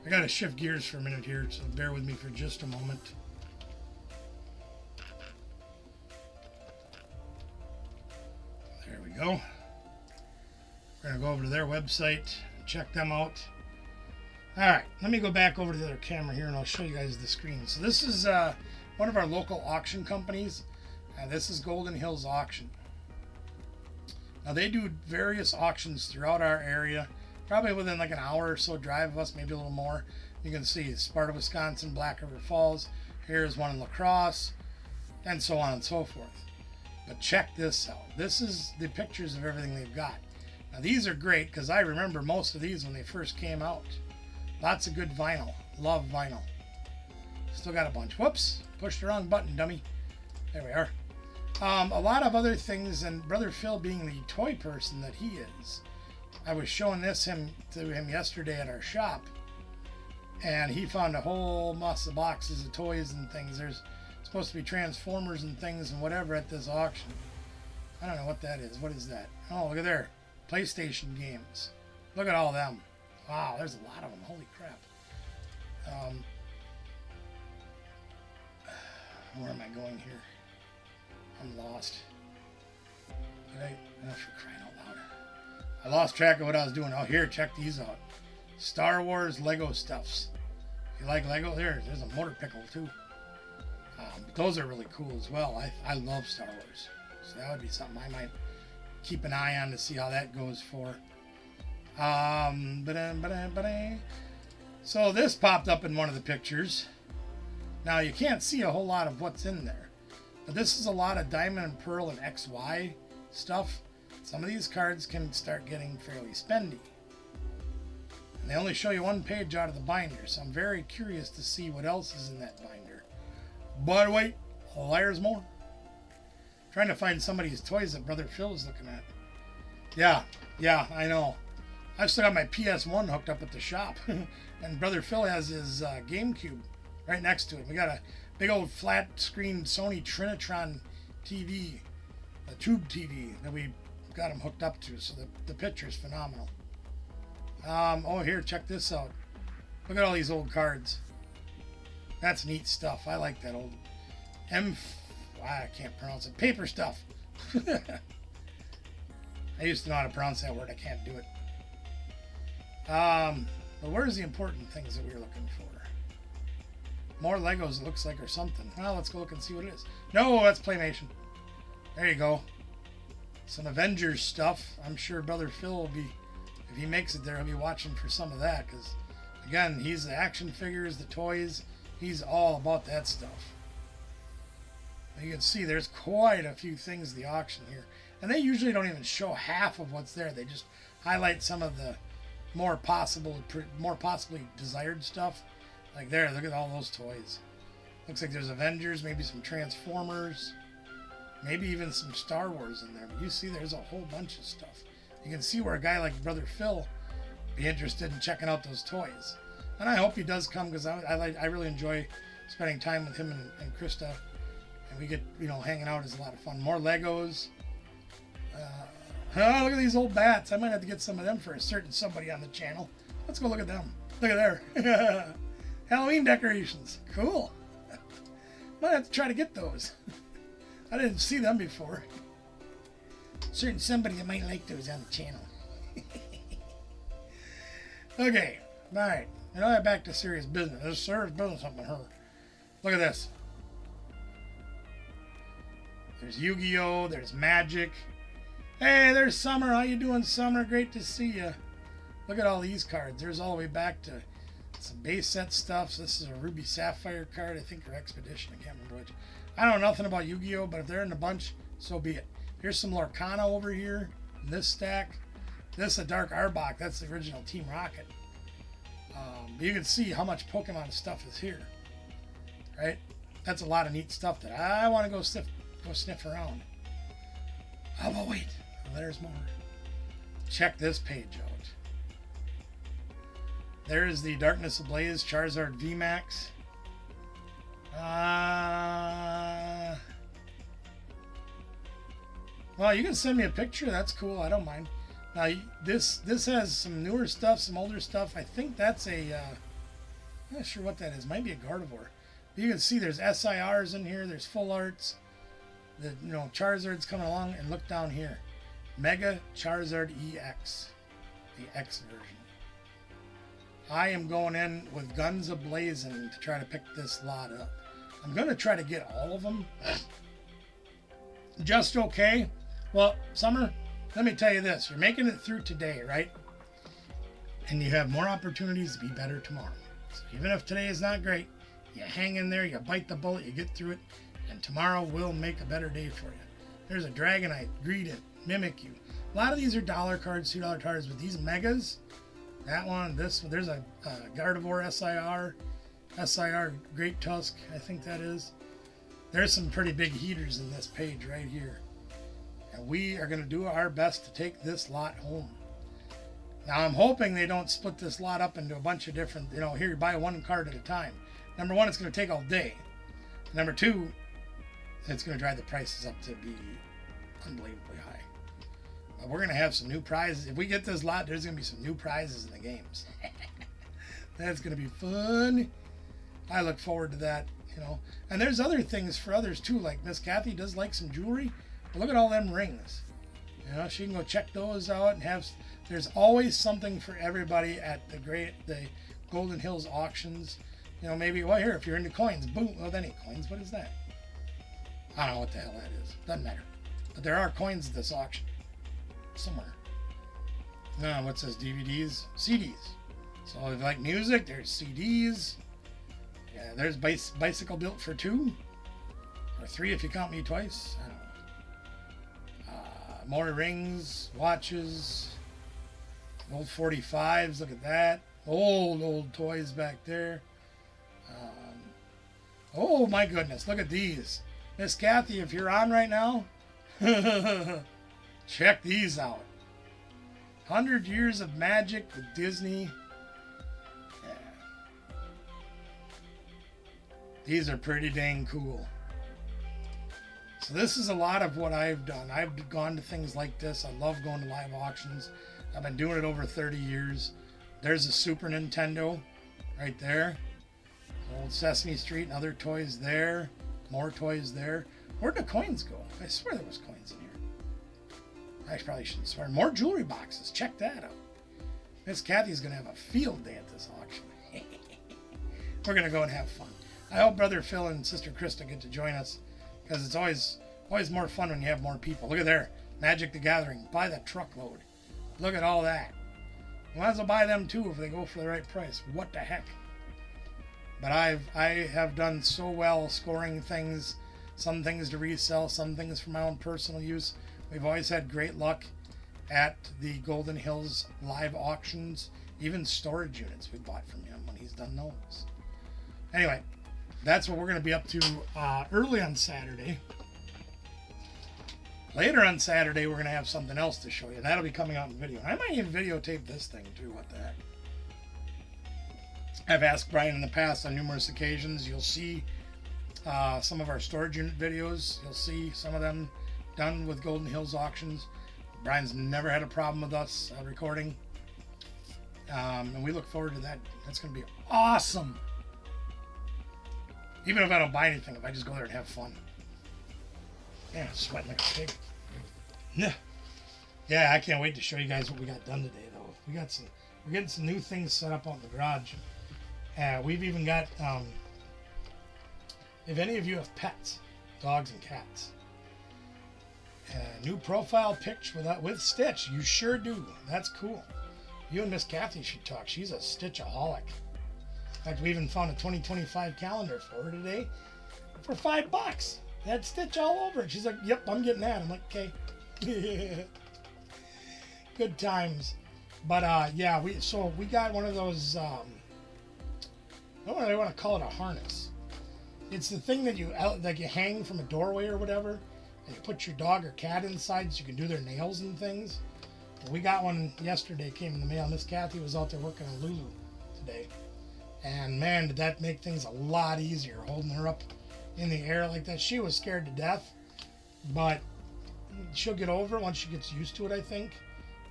I gotta shift gears for a minute here, so bear with me for just a moment. There we go. We're gonna go over to their website and check them out. Alright, let me go back over to the other camera here and I'll show you guys the screen. So this is one of our local auction companies. This is Golden Hills Auction. Now they do various auctions throughout our area, probably within like an hour or so drive of us, maybe a little more. You can see Sparta, Wisconsin, Black River Falls. Here's one in La Crosse, and so on and so forth. But check this out. This is the pictures of everything they've got. Now these are great because I remember most of these when they first came out. Lots of good vinyl. Love vinyl. Still got a bunch. Whoops. Pushed the wrong button, dummy. There we are. A lot of other things, and Brother Phil being the toy person that he is. I was showing to him yesterday at our shop, and he found a whole mess of boxes of toys and things. There's supposed to be Transformers and things and whatever at this auction. I don't know what that is. What is that? Oh, look at there. PlayStation games. Look at all them. Wow, there's a lot of them. Holy crap. Where am I going here? I'm lost. For crying out loud. I lost track of what I was doing. Oh, here, check these out. Star Wars Lego stuffs. If you like Lego, there's a motor pickle too. But those are really cool as well. I love Star Wars. So that would be something I might keep an eye on to see how that goes for. So this popped up in one of the pictures. Now you can't see a whole lot of what's in there, but this is a lot of Diamond and Pearl and XY stuff. Some of these cards can start getting fairly spendy. And they only show you one page out of the binder, so I'm very curious to see what else is in that binder. But wait, there's more. Trying to find somebody's toys that Brother Phil is looking at. Yeah, I know. I've still got my PS1 hooked up at the shop. And Brother Phil has his GameCube right next to it. We got a big old flat screen Sony Trinitron TV, a tube TV that we got him hooked up to. So the picture's phenomenal. Oh, here, check this out. Look at all these old cards. That's neat stuff. I like that old I can't pronounce it. Paper stuff. I used to know how to pronounce that word. I can't do it. But where's the important things that we were looking for? More Legos, it looks like, or something. Well, let's go look and see what it is. No, that's Playmation. There you go. Some Avengers stuff. I'm sure Brother Phil will be, if he makes it there, he'll be watching for some of that. Because, again, he's the action figures, the toys. He's all about that stuff. You can see there's quite a few things at the auction here. And they usually don't even show half of what's there. They just highlight some of the more possibly desired stuff. Like there, look at all those toys. Looks like there's Avengers, maybe some Transformers, maybe even some Star Wars in there. But you see there's a whole bunch of stuff. You can see where a guy like Brother Phil would be interested in checking out those toys. And I hope he does come because I really enjoy spending time with him and Krista. And we get, hanging out is a lot of fun. More Legos. Look at these old bats. I might have to get some of them for a certain somebody on the channel. Let's go look at them. Look at there. Halloween decorations. Cool. Might have to try to get those. I didn't see them before. Certain somebody that might like those on the channel. Okay, alright. Now back to serious business. There's serious business up in her. Look at this. There's Yu-Gi-Oh! There's Magic. Hey, there's Summer. How you doing, Summer? Great to see you. Look at all these cards. There's all the way back to some base set stuff. So this is a Ruby Sapphire card, I think, or Expedition. I can't remember which. I don't know nothing about Yu-Gi-Oh! But if they're in a bunch, so be it. Here's some Lorcana over here in this stack. This is a Dark Arbok. That's the original Team Rocket. You can see how much Pokemon stuff is here. Right? That's a lot of neat stuff that I want to go sniff around. Oh, but wait. There's more. Check this page out. There's the Darkness Ablaze Charizard VMAX. Well, you can send me a picture. That's cool. I don't mind. Now, this has some newer stuff, some older stuff. I think that's a... I'm not sure what that is. Might be a Gardevoir. But you can see there's SIRs in here. There's full arts. The Charizard's coming along. And look down here. Mega Charizard EX. The X version. I am going in with guns a-blazing to try to pick this lot up. I'm going to try to get all of them. Just okay. Well, Summer, let me tell you this. You're making it through today, right? And you have more opportunities to be better tomorrow. So even if today is not great, you hang in there, you bite the bullet, you get through it, and tomorrow will make a better day for you. There's a Dragonite, Greedent, Mimikyu. A lot of these are dollar cards, $2 cards, but these megas, that one, this one, there's a Gardevoir SIR, Great Tusk, I think that is. There's some pretty big heaters in this page right here. And we are going to do our best to take this lot home. Now, I'm hoping they don't split this lot up into a bunch of different, here you buy one card at a time. Number one, it's going to take all day. Number two, it's going to drive the prices up to be unbelievably high. But we're going to have some new prizes. If we get this lot, there's going to be some new prizes in the games. That's going to be fun. I look forward to that, And there's other things for others too, like Miss Kathy does like some jewelry. But look at all them rings. She can go check those out and have. There's always something for everybody at the Golden Hills auctions. Maybe here if you're into coins, boom. Well, then coins. What is that? I don't know what the hell that is. Doesn't matter. But there are coins at this auction somewhere. What says DVDs? CDs. So if you like music, there's CDs. Yeah, there's bicycle built for 2 or 3 if you count me twice. I don't know. More rings, watches, old 45s. Look at that. Old toys back there. Oh my goodness, look at these. Miss Kathy, if you're on right now, check these out. 100 Years of Magic with Disney. Yeah. These are pretty dang cool. So this is a lot of what I've done. I've gone to things like this. I love going to live auctions. I've been doing it over 30 years. There's a Super Nintendo right there. Old Sesame Street and other toys there. More toys there. Where'd the coins go? I swear there was coins in here. I probably shouldn't swear. More jewelry boxes. Check that out. Miss Kathy's going to have a field day at this auction. We're going to go and have fun. I hope Brother Phil and Sister Krista get to join us, because it's always more fun when you have more people. Look at there. Magic the Gathering. Buy the truckload. Look at all that. You might as well buy them too if they go for the right price. What the heck? But I have done so well scoring things, some things to resell, some things for my own personal use. We've always had great luck at the Golden Hills live auctions, even storage units we bought from him when he's done those. Anyway, that's what we're going to be up to early on Saturday. Later on Saturday, we're going to have something else to show you. That'll be coming out in video. I might even videotape this thing too. What the heck? I've asked Brian in the past on numerous occasions. You'll see some of our storage unit videos. You'll see some of them done with Golden Hills auctions. Brian's never had a problem with us recording. And we look forward to that. That's going to be awesome. Even if I don't buy anything, if I just go there and have fun. Man, I'm sweating like a pig. Yeah, I can't wait to show you guys what we got done today, though. We're getting some new things set up out in the garage. We've even got, if any of you have pets, dogs and cats, new profile picture with Stitch. You sure do. That's cool. You and Miss Kathy should talk. She's a Stitchaholic. In fact, we even found a 2025 calendar for her today for $5. They had Stitch all over it. She's like, "Yep, I'm getting that." I'm like, "Okay." Good times. But yeah, we got one of those. I don't really want to call it a harness. It's the thing that you hang from a doorway or whatever, and you put your dog or cat inside so you can do their nails and things. Well, we got one yesterday. Came in the mail. Miss Kathy was out there working on Lulu today, and man, did that make things a lot easier holding her up in the air like that. She was scared to death, but she'll get over it once she gets used to it, I think.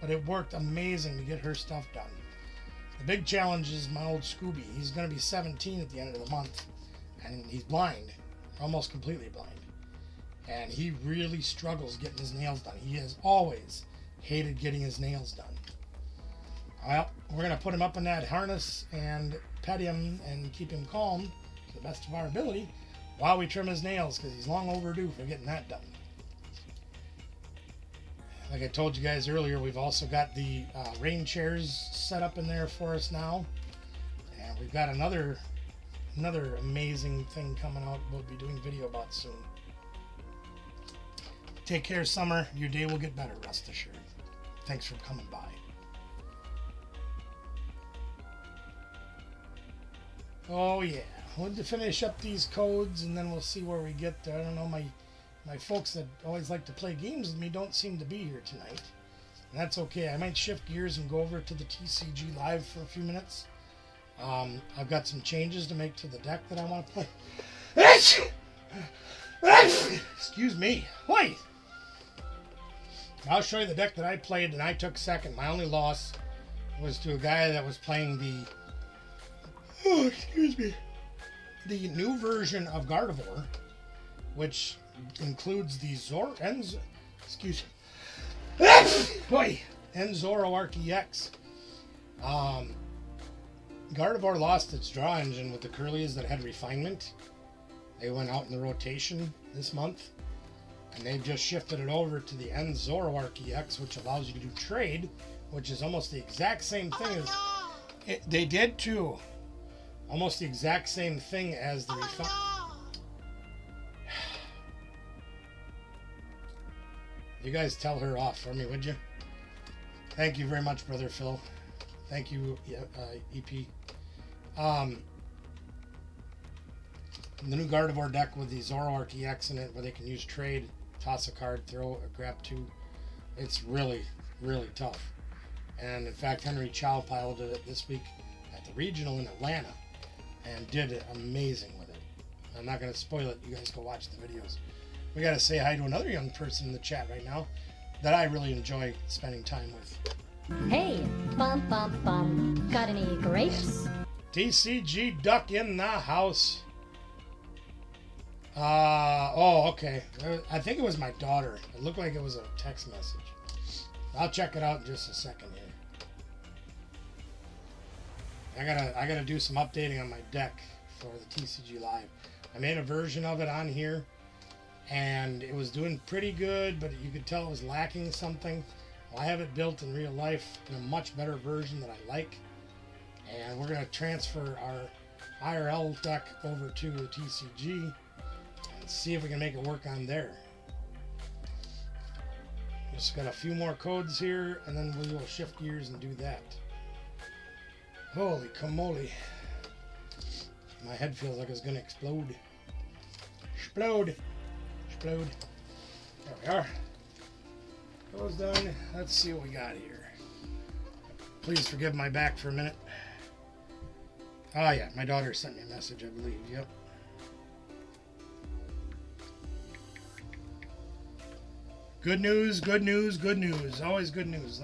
But it worked amazing to get her stuff done. The big challenge is my old Scooby. He's going to be 17 at the end of the month, and he's blind, almost completely blind. And he really struggles getting his nails done. He has always hated getting his nails done. Well, we're going to put him up in that harness and pet him and keep him calm to the best of our ability while we trim his nails, because he's long overdue for getting that done. Like I told you guys earlier, we've also got the rain chairs set up in there for us now. And we've got another amazing thing coming out we'll be doing video about soon. Take care, Summer. Your day will get better, rest assured. Thanks for coming by. Oh yeah, we'll finish up these codes and then we'll see where we get there. I don't know, my folks that always like to play games with me don't seem to be here tonight. And that's okay. I might shift gears and go over to the TCG Live for a few minutes. I've got some changes to make to the deck that I want to play. Excuse me. Wait. I'll show you the deck that I played and I took second. My only loss was to a guy that was playing the the new version of Gardevoir, which includes the Zoroark EX. Gardevoir lost its draw engine with the Curlies that had refinement. They went out in the rotation this month, and they've just shifted it over to the Zoroark EX, which allows you to do trade, which is almost the exact same thing as they did too. Almost the exact same thing as the refinement. You guys tell her off for me, would you? Thank you very much, Brother Phil. Thank you, EP. The new Gardevoir deck with the Zoroark EX in it, where they can use trade, toss a card, throw, or grab two. It's really, really tough. And in fact, Henry Chow piloted it this week at the regional in Atlanta and did amazing with it. I'm not going to spoil it. You guys go watch the videos. We got to say hi to another young person in the chat right now that I really enjoy spending time with. Hey, bum bum bum. Got any grapes? TCG Duck in the house. Oh, okay. I think it was my daughter. It looked like it was a text message. I'll check it out in just a second here. I gotta do some updating on my deck for the TCG Live. I made a version of it on here, and it was doing pretty good, but you could tell it was lacking something. Well, I have it built in real life in a much better version that I like, and we're gonna transfer our IRL deck over to the TCG and see if we can make it work on there. Just got a few more codes here, and then we will shift gears and do that. Holy camole. My head feels like it's going to explode. Explode. Explode. There we are. Those done. Let's see what we got here. Please forgive my back for a minute. Oh yeah, my daughter sent me a message, I believe. Yep. Good news, good news, good news. Always good news.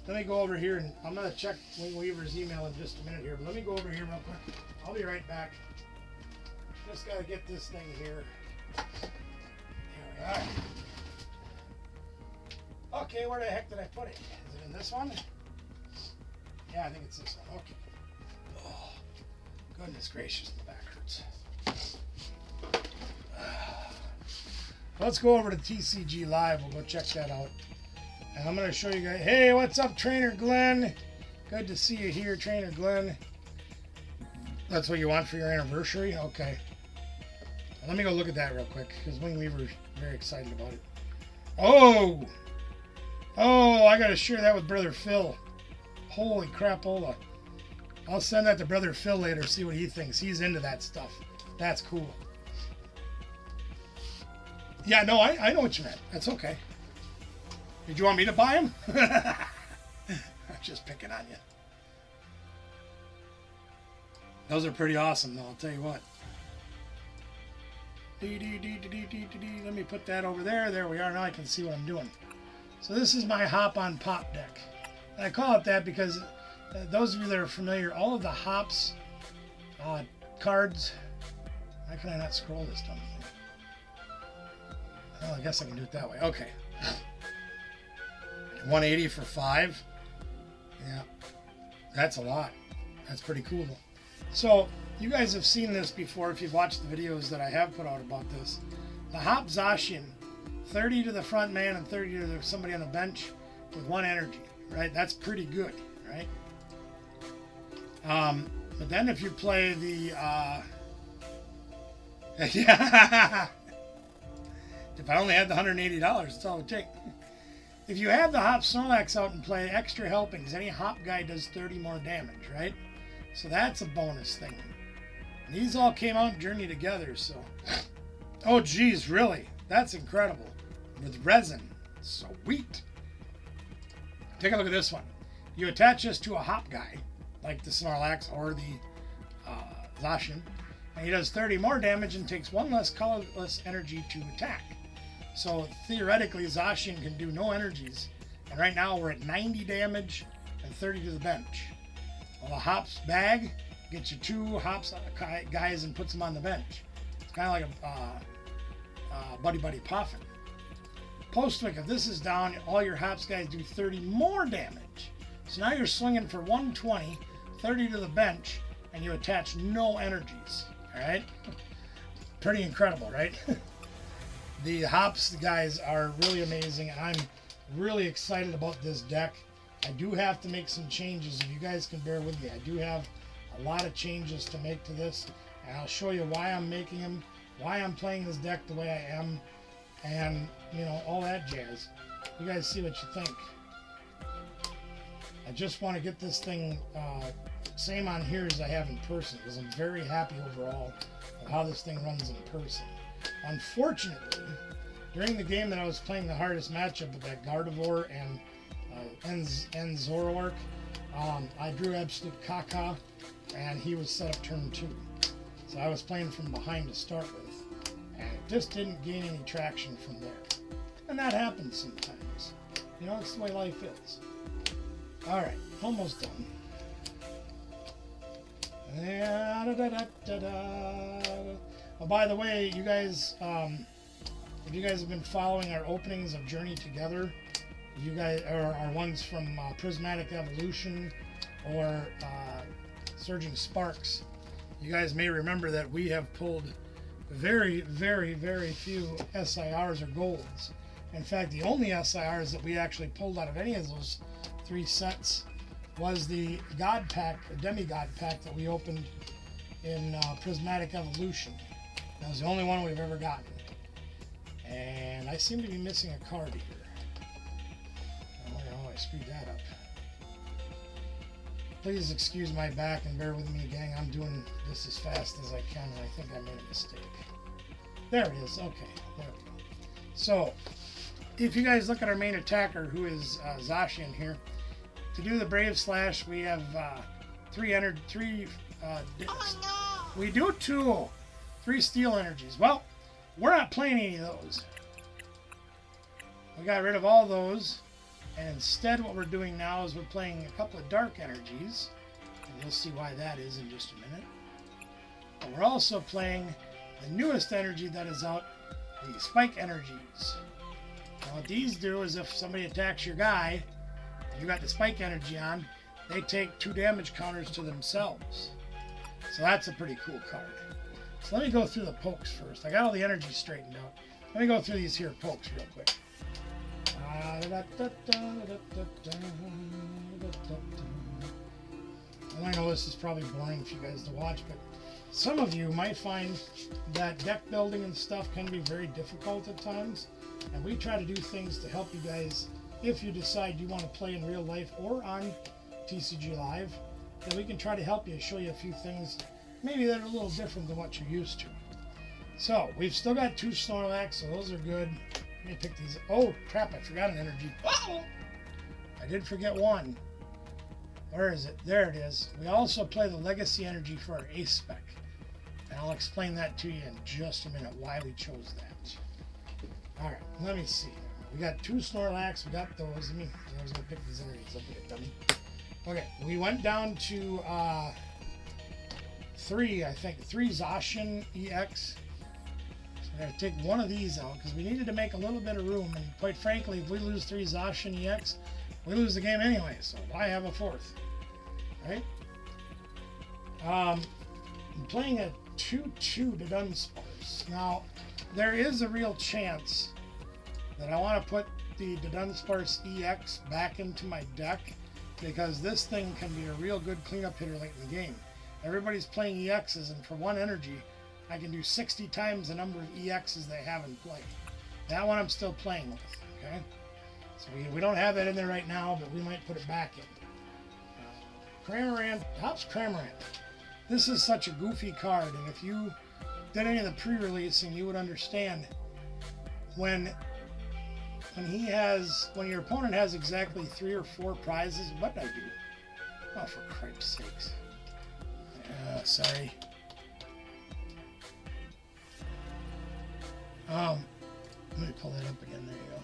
Let me go over here, and I'm going to check Wing Weaver's email in just a minute here, but let me go over here real quick. I'll be right back. Just gotta get this thing here. There we are. Okay, where the heck did I put it? Is it in this one? Yeah, I think it's this one. Okay. Oh, goodness gracious, my back hurts. Let's go over to TCG Live. We'll go check that out. And I'm going to show you guys. Hey, what's up, Trainer Glenn? Good to see you here, Trainer Glenn. That's what you want for your anniversary? Okay. Let me go look at that real quick, because Wing Weaver's very excited about it. Oh! Oh, I got to share that with Brother Phil. Holy crapola. I'll send that to Brother Phil later, see what he thinks. He's into that stuff. That's cool. Yeah, no, I know what you meant. That's okay. Did you want me to buy him? I'm just picking on you. Those are pretty awesome, though, I'll tell you what. Let me put that over there. There we are. Now I can see what I'm doing. So this is my Hop on Pop deck. And I call it that because those of you that are familiar, all of the Hops cards... Why can I not scroll this dumb thing? Oh, I guess I can do it that way. Okay. 180 for 5. Yeah. That's a lot. That's pretty cool. So, you guys have seen this before if you've watched the videos that I have put out about this. The Hop Zacian, 30 to the front man and 30 to somebody on the bench with 1 energy, right? That's pretty good, right? But then if you play the... yeah. If I only had the $180, that's all it would take. If you have the Hop Snorlax out and play extra helpings, any Hop guy does 30 more damage, right? So that's a bonus thing. And these all came out and journey together, so... Oh, geez, really? That's incredible. With resin. Sweet. Take a look at this one. You attach this to a Hop guy, like the Snorlax or the Zacian, and he does 30 more damage and takes 1 less colorless energy to attack. So theoretically, Zacian can do no energies. And right now we're at 90 damage and 30 to the bench. Well, the Hops bag gets you 2 Hops guys and puts them on the bench. It's kind of like a Buddy Buddy Puffin. Post-wick, if this is down, all your Hops guys do 30 more damage. So now you're swinging for 120, 30 to the bench, and you attach no energies. Alright? Pretty incredible, right? The Hops guys are really amazing, and I'm really excited about this deck. I do have to make some changes. If you guys can bear with me, I do have a lot of changes to make to this, and I'll show you why I'm making them, why I'm playing this deck the way I am, and, you know, all that jazz. You guys see what you think. I just want to get this thing same on here as I have in person, because I'm very happy overall with how this thing runs in person. Unfortunately, during the game that I was playing the hardest matchup with that Gardevoir and Zoroark, I drew absolute caca, and he was set up turn 2. So I was playing from behind to start with, and it just didn't gain any traction from there. And that happens sometimes. You know, it's the way life is. Alright, almost done. Oh, by the way, you guys, if you guys have been following our openings of Journey Together, you guys are ones from Prismatic Evolution or Surging Sparks. You guys may remember that we have pulled very, very, very few SIRs or golds. In fact, the only SIRs that we actually pulled out of any of those 3 sets was the God Pack, or Demigod Pack that we opened in Prismatic Evolution. That was the only one we've ever gotten. And I seem to be missing a card here. I wonder how I screwed that up. Please excuse my back and bear with me, gang. I'm doing this as fast as I can, and I think I made a mistake. There it is. Okay, there we go. So, if you guys look at our main attacker, who is Zacian here, to do the Brave Slash, we have 3 we do 2. 3 steel energies. Well, we're not playing any of those. We got rid of all those, and instead what we're doing now is we're playing a couple of dark energies, and you'll see why that is in just a minute. But we're also playing the newest energy that is out, the spike energies. Now what these do is if somebody attacks your guy, and you got the spike energy on, they take 2 damage counters to themselves. So that's a pretty cool card. So let me go through the pokes first. I got all the energy straightened out. Let me go through these here pokes real quick. I know this is probably boring for you guys to watch, but some of you might find that deck building and stuff can be very difficult at times. And we try to do things to help you guys if you decide you want to play in real life or on TCG Live. Then we can try to help you, show you a few things maybe that are a little different than what you're used to. So we've still got 2 Snorlax, so those are good. Let me pick these. Oh crap, I forgot an energy. Oh! I did forget one. Where is it? There it is. We also play the Legacy Energy for our Ace Spec. And I'll explain that to you in just a minute why we chose that. Alright, let me see. We got 2 Snorlax, we got those. I was gonna pick these energies up here, dummy. Okay, we went down to 3 Zacian EX. So we're gonna take one of these out because we needed to make a little bit of room, and quite frankly, if we lose 3 Zacian EX, we lose the game anyway, so why have a 4th? Right? I'm playing a 2/2 Dunsparce. Now, there is a real chance that I want to put the Dunsparce EX back into my deck because this thing can be a real good cleanup hitter late in the game. Everybody's playing EXs, and for 1 energy, I can do 60 times the number of EXs they have in play. That one I'm still playing with, okay? So we don't have that in there right now, but we might put it back in. Cramorant, Hops Cramorant. This is such a goofy card, and if you did any of the pre-releasing, you would understand when your opponent has exactly 3 or 4 prizes. What did I do? Oh, for Christ's sakes! Sorry. Let me pull that up again. There you go.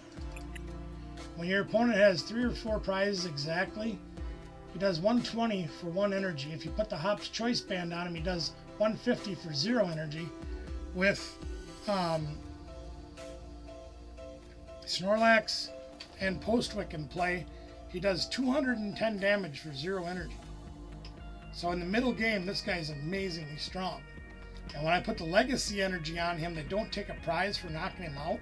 When your opponent has 3 or 4 prizes exactly, he does 120 for 1 energy. If you put the Hop's Choice Band on him, he does 150 for 0 energy. With Snorlax and Postwick in play, he does 210 damage for 0 energy. So in the middle game, this guy's amazingly strong. And when I put the Legacy Energy on him, they don't take a prize for knocking him out.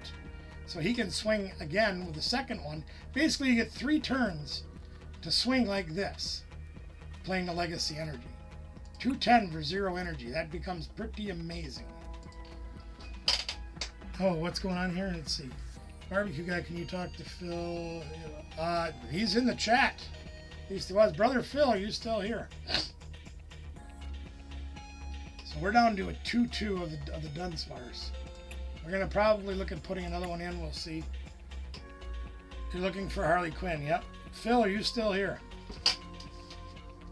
So he can swing again with the second one. Basically, you get 3 turns to swing like this, playing the Legacy Energy. 210 for 0 energy. That becomes pretty amazing. Oh, what's going on here? Let's see. Barbecue Guy, can you talk to Phil? He's in the chat. At least he was. Brother Phil, are you still here? So we're down to a 2/2 of the Dunsparce. We're going to probably look at putting another one in. We'll see. You're looking for Harley Quinn. Yep. Phil, are you still here?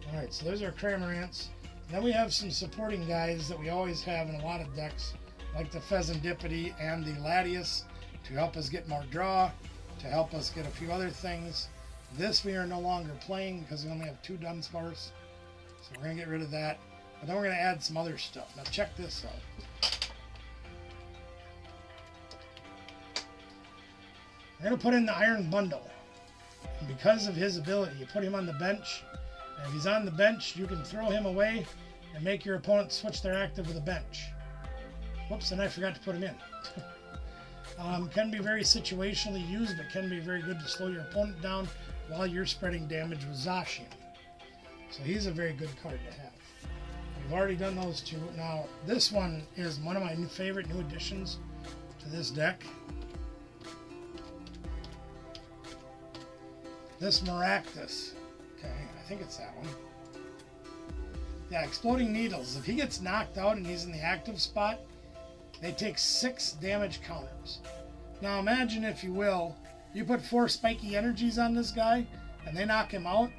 Alright, so there's our Cramorants. Then we have some supporting guys that we always have in a lot of decks, like the Pheasantipity and the Latias, to help us get more draw, to help us get a few other things. This we are no longer playing because we only have 2 Dunsparce. So we're going to get rid of that. But then we're going to add some other stuff. Now check this out. We're going to put in the Iron Bundle. And because of his ability, you put him on the bench. And if he's on the bench, you can throw him away and make your opponent switch their active with a bench. Whoops, and I forgot to put him in. Can be very situationally used, but can be very good to slow your opponent down while you're spreading damage with Zacian. So he's a very good card to have. We've already done those 2. Now, this one is one of my favorite new additions to this deck. This Maractus. Okay, I think it's that one. Yeah, Exploding Needles. If he gets knocked out and he's in the active spot, they take 6 damage counters. Now imagine, if you will, you put 4 spiky energies on this guy and they knock him out.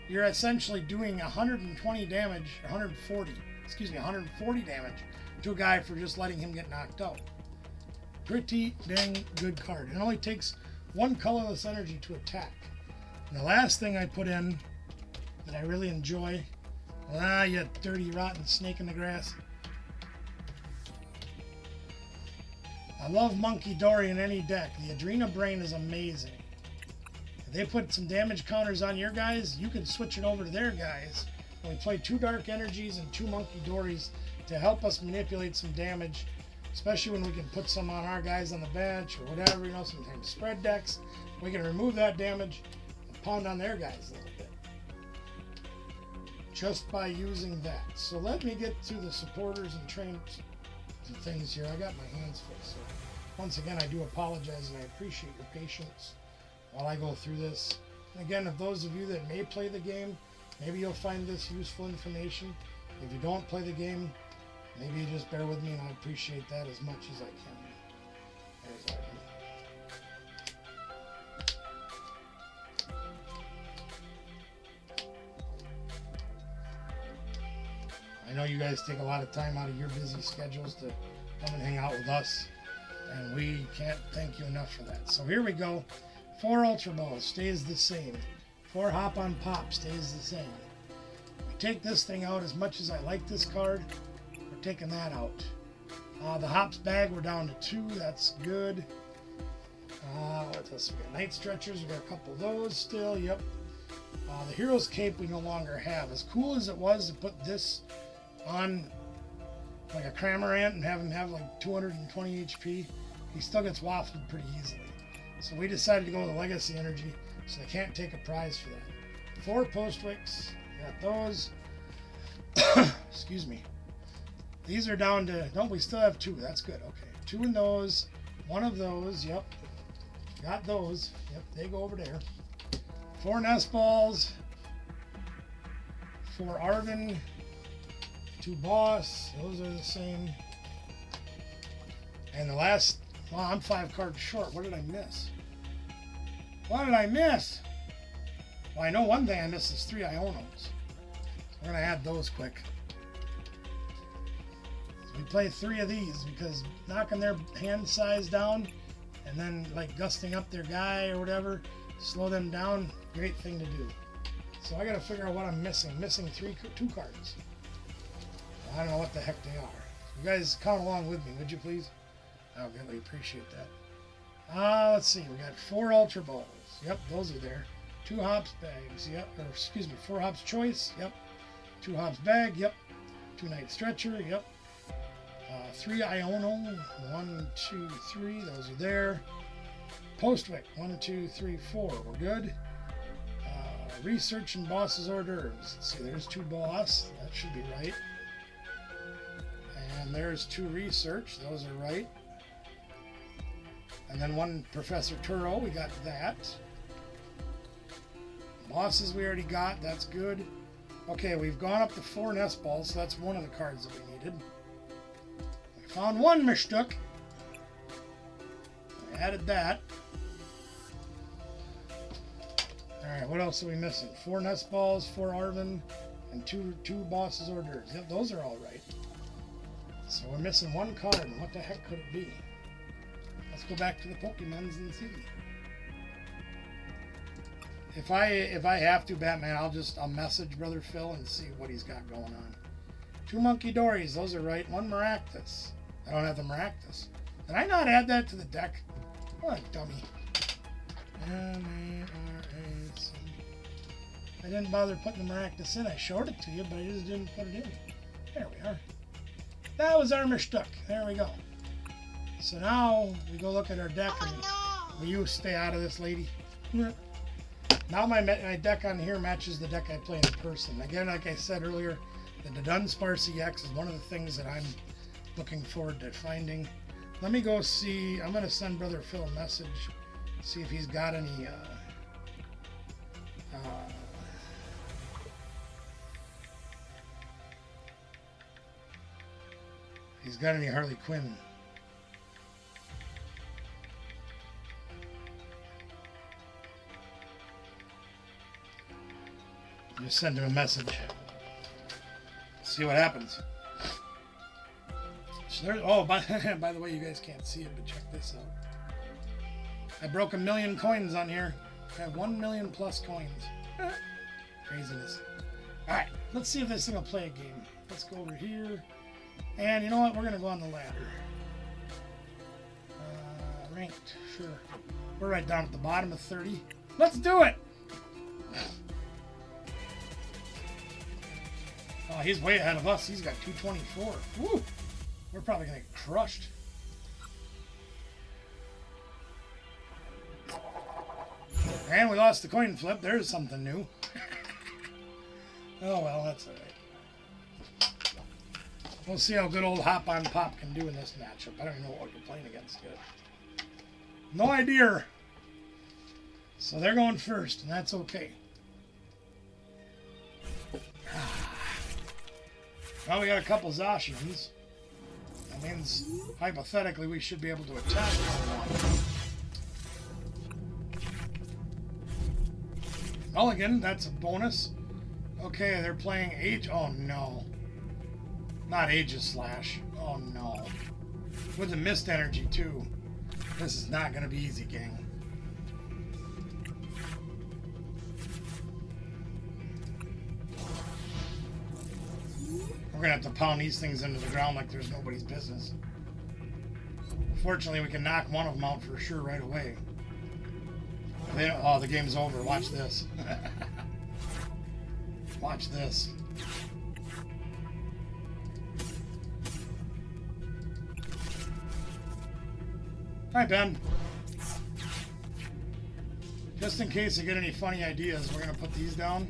You're essentially doing 140 damage to a guy for just letting him get knocked out. Pretty dang good card. It only takes 1 colorless energy to attack. And the last thing I put in that I really enjoy, you dirty rotten snake in the grass. I love Monkey Dory in any deck. The Adrena Brain is amazing. If they put some damage counters on your guys, you can switch it over to their guys. And we play 2 Dark Energies and 2 Monkey Dories to help us manipulate some damage, especially when we can put some on our guys on the bench or whatever, you know, sometimes spread decks. We can remove that damage and pound on their guys a little bit. Just by using that. So let me get to the supporters and trainers and things here. I got my hands full. So once again, I do apologize and I appreciate your patience while I go through this. And again, if those of you that may play the game, maybe you'll find this useful information. If you don't play the game, maybe you just bear with me and I appreciate that as much as I can. There's our I know you guys take a lot of time out of your busy schedules to come and hang out with us, and we can't thank you enough for that. So here we go. 4 Ultra Balls stays the same. 4 Hop on Pop stays the same. We take this thing out. As much as I like this card, we're taking that out. The Hops Bag, we're down to 2. That's good. What else? We got Night Stretchers. We got a couple of those still. Yep. The Hero's Cape we no longer have. As cool as it was to put this on like a Cramorant and have him have like 220 HP, he still gets waffled pretty easily. So we decided to go with a Legacy Energy, so they can't take a prize for that. 4 Postwicks, got those. Excuse me. These are down to, no, we still have 2, that's good, okay. 2 in those, 1 of those, yep. Got those, yep, they go over there. 4 Nest Balls, 4 Arvin, 2 Boss, those are the same. And the last, well, I'm 5 cards short. What did I miss? What did I miss? Well, I know one thing I missed is 3 Ionos. We're going to add those quick. So we play 3 of these because knocking their hand size down and then like gusting up their guy or whatever, slow them down, great thing to do. So I got to figure out what I'm missing. Missing 2 cards. I don't know what the heck they are. You guys count along with me, would you please? I'll greatly appreciate that. Let's see. We got 4 Ultra Balls. Yep, those are there. 2 Hops Bags. Yep. Or excuse me, 4 Hops Choice. Yep. 2 Hops Bag. Yep. 2 Night Stretcher. Yep. 3 Iono. 1, 2, 3. Those are there. Postwick. 1, 2, 3, 4. We're good. Research and Boss's Hors d'oeuvres. Let's see. There's 2 Boss. That should be right. And there's 2 Research. Those are right. And then 1 Professor Turo. We got that. Bosses we already got. That's good. Okay, we've gone up to 4 Nest Balls, so that's one of the cards that we needed. We found 1 Mishtuk. We added that. Alright, what else are we missing? 4 Nest Balls, 4 Arvin, and 2 Boss's Hors d'oeuvres. Yep, those are all right. So we're missing 1 card, and what the heck could it be? Let's go back to the Pokemons and see. If I have to, Batman, I'll message Brother Phil and see what he's got going on. 2 Monkey Dories, those are right. 1 Maractus. I don't have the Maractus. Did I not add that to the deck? What a dummy. M-A-R-A-C. I didn't bother putting the Maractus in. I showed it to you, but I just didn't put it in. There we are. That was our Mishtuk. There we go. So now we go look at our deck and will you stay out of this, lady? Now my deck on here matches the deck I play in person. Again, like I said earlier, the Dunsparce EX is one of the things that I'm looking forward to finding. Let me go see. I'm going to send Brother Phil a message, see if he's got any Harley Quinn. Just send him a message. See what happens. So there, oh, by the way, you guys can't see it, but check this out. I broke 1 million coins on here. I have 1 million plus coins. Craziness. Alright, let's see if this thing will play a game. Let's go over here. And you know what? We're going to go on the ladder. ranked. Sure. We're right down at the bottom of 30. Let's do it! Oh, he's way ahead of us. He's got 224. Woo! We're probably going to get crushed. And we lost the coin flip. There's something new. Oh, well, that's all right. We'll see how good old Hop on Pop can do in this matchup. I don't even know what we're playing against yet. No idea. So they're going first, and that's okay. Well, we got a couple Zacians. That means, hypothetically, we should be able to attack one. Mulligan, that's a bonus. Okay, they're playing Age. Oh no. Not Aegis Slash. Oh no. With the mist energy too. This is not going to be easy, gang. We're going to have to pound these things into the ground like there's nobody's business. Fortunately, we can knock one of them out for sure right away. Oh, the game's over. Watch this. Watch this. Hi, Ben. Just in case you get any funny ideas, we're going to put these down.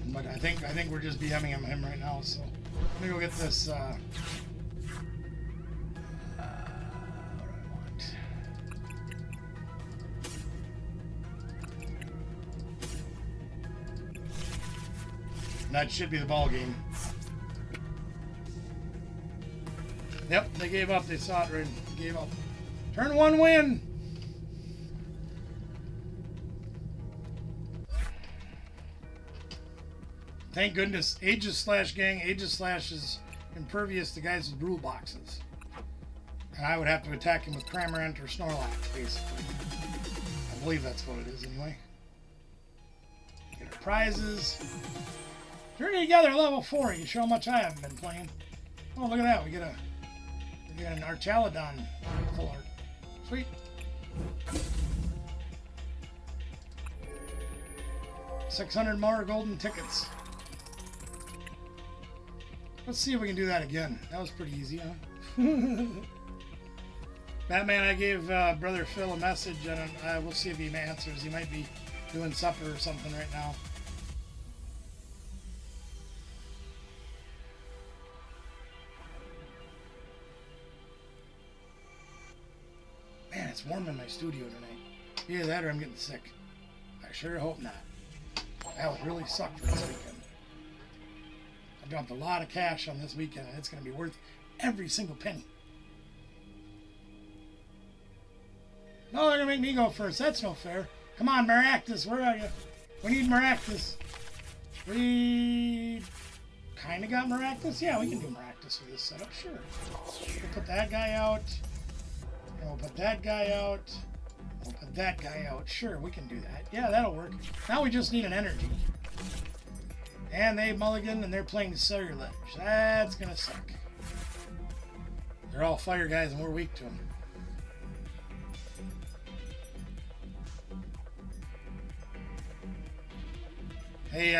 But I think we're just BMing him right now, so let me go get this that should be the ball game. Yep, they gave up. They saw it right. They gave up. Turn one win. Thank goodness. Aegis Slash gang. Aegis Slash is impervious to guys with rule boxes. And I would have to attack him with Cramorant or Snorlax, basically. I believe that's what it is anyway. Get our prizes. Journey together, level 4. You show how much I haven't been playing. Oh, look at that. We get an Archaludon full art. Sweet. $600 more golden tickets. Let's see if we can do that again. That was pretty easy, huh? Batman, I gave Brother Phil a message, and we'll see if he answers. He might be doing supper or something right now. Man, it's warm in my studio tonight. Either that or I'm getting sick. I sure hope not. That would really suck for this weekend. I dumped a lot of cash on this weekend, and it's going to be worth every single penny. No, they're going to make me go first. That's no fair. Come on, Maractus, where are you? We need Maractus. We kind of got Maractus. Yeah, we can do Maractus with this setup, sure. We'll put that guy out. And we'll put that guy out. We'll put that guy out. Sure, we can do that. Yeah, that'll work. Now we just need an energy. And they mulligan, and they're playing the Cellular Ledge. That's going to suck. They're all fire guys, and we're weak to them. Hey,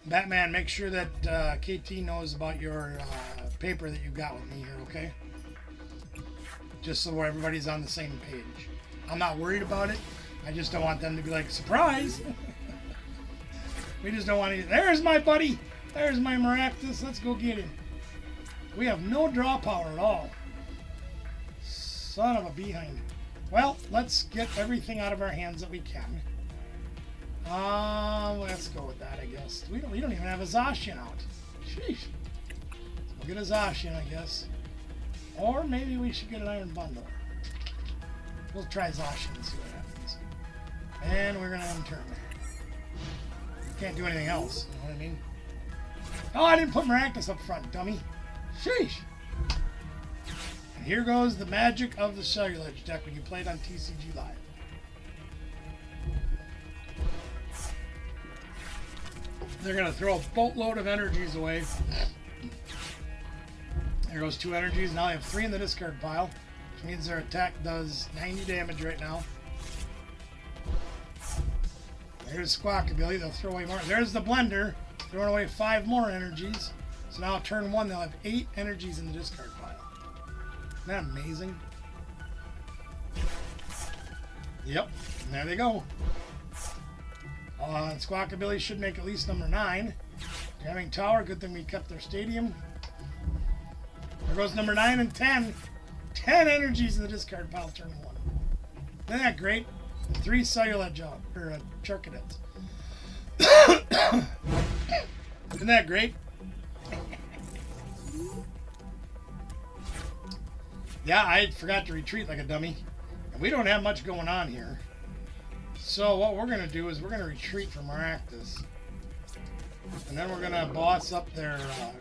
Batman, make sure that KT knows about your paper that you got with me here, okay? Just so everybody's on the same page. I'm not worried about it. I just don't want them to be like, surprise! We just don't want to... There's my buddy! There's my Maractus. Let's go get him. We have no draw power at all. Son of a behind. Well, let's get everything out of our hands that we can. Let's go with that, I guess. We don't even have a Zacian out. Sheesh. We'll get a Zacian, I guess. Or maybe we should get an Iron Bundle. We'll try Zacian and see what happens. And we're going to end turn. Can't do anything else. You know what I mean? Oh, I didn't put Maractus up front, dummy. Sheesh. And here goes the magic of the Cellular Ledge deck when you play it on TCG Live. They're going to throw a boatload of energies away. There goes 2 energies. Now they have 3 in the discard pile, which means their attack does 90 damage right now. There's Squawkabilly. They'll throw away more. There's the Blender, throwing away 5 more energies. So now turn 1, they'll have 8 energies in the discard pile. Isn't that amazing? Yep, and there they go. Squawkabilly should make at least number 9. Jamming Tower, good thing we kept their stadium. There goes number 9 and 10. 10 energies in the discard pile, turn 1. Isn't that great? 3 cellular Charcadets. Isn't that great? Yeah, I forgot to retreat like a dummy. And we don't have much going on here. So what we're going to do is we're going to retreat from Maractus. And then we're going to boss up their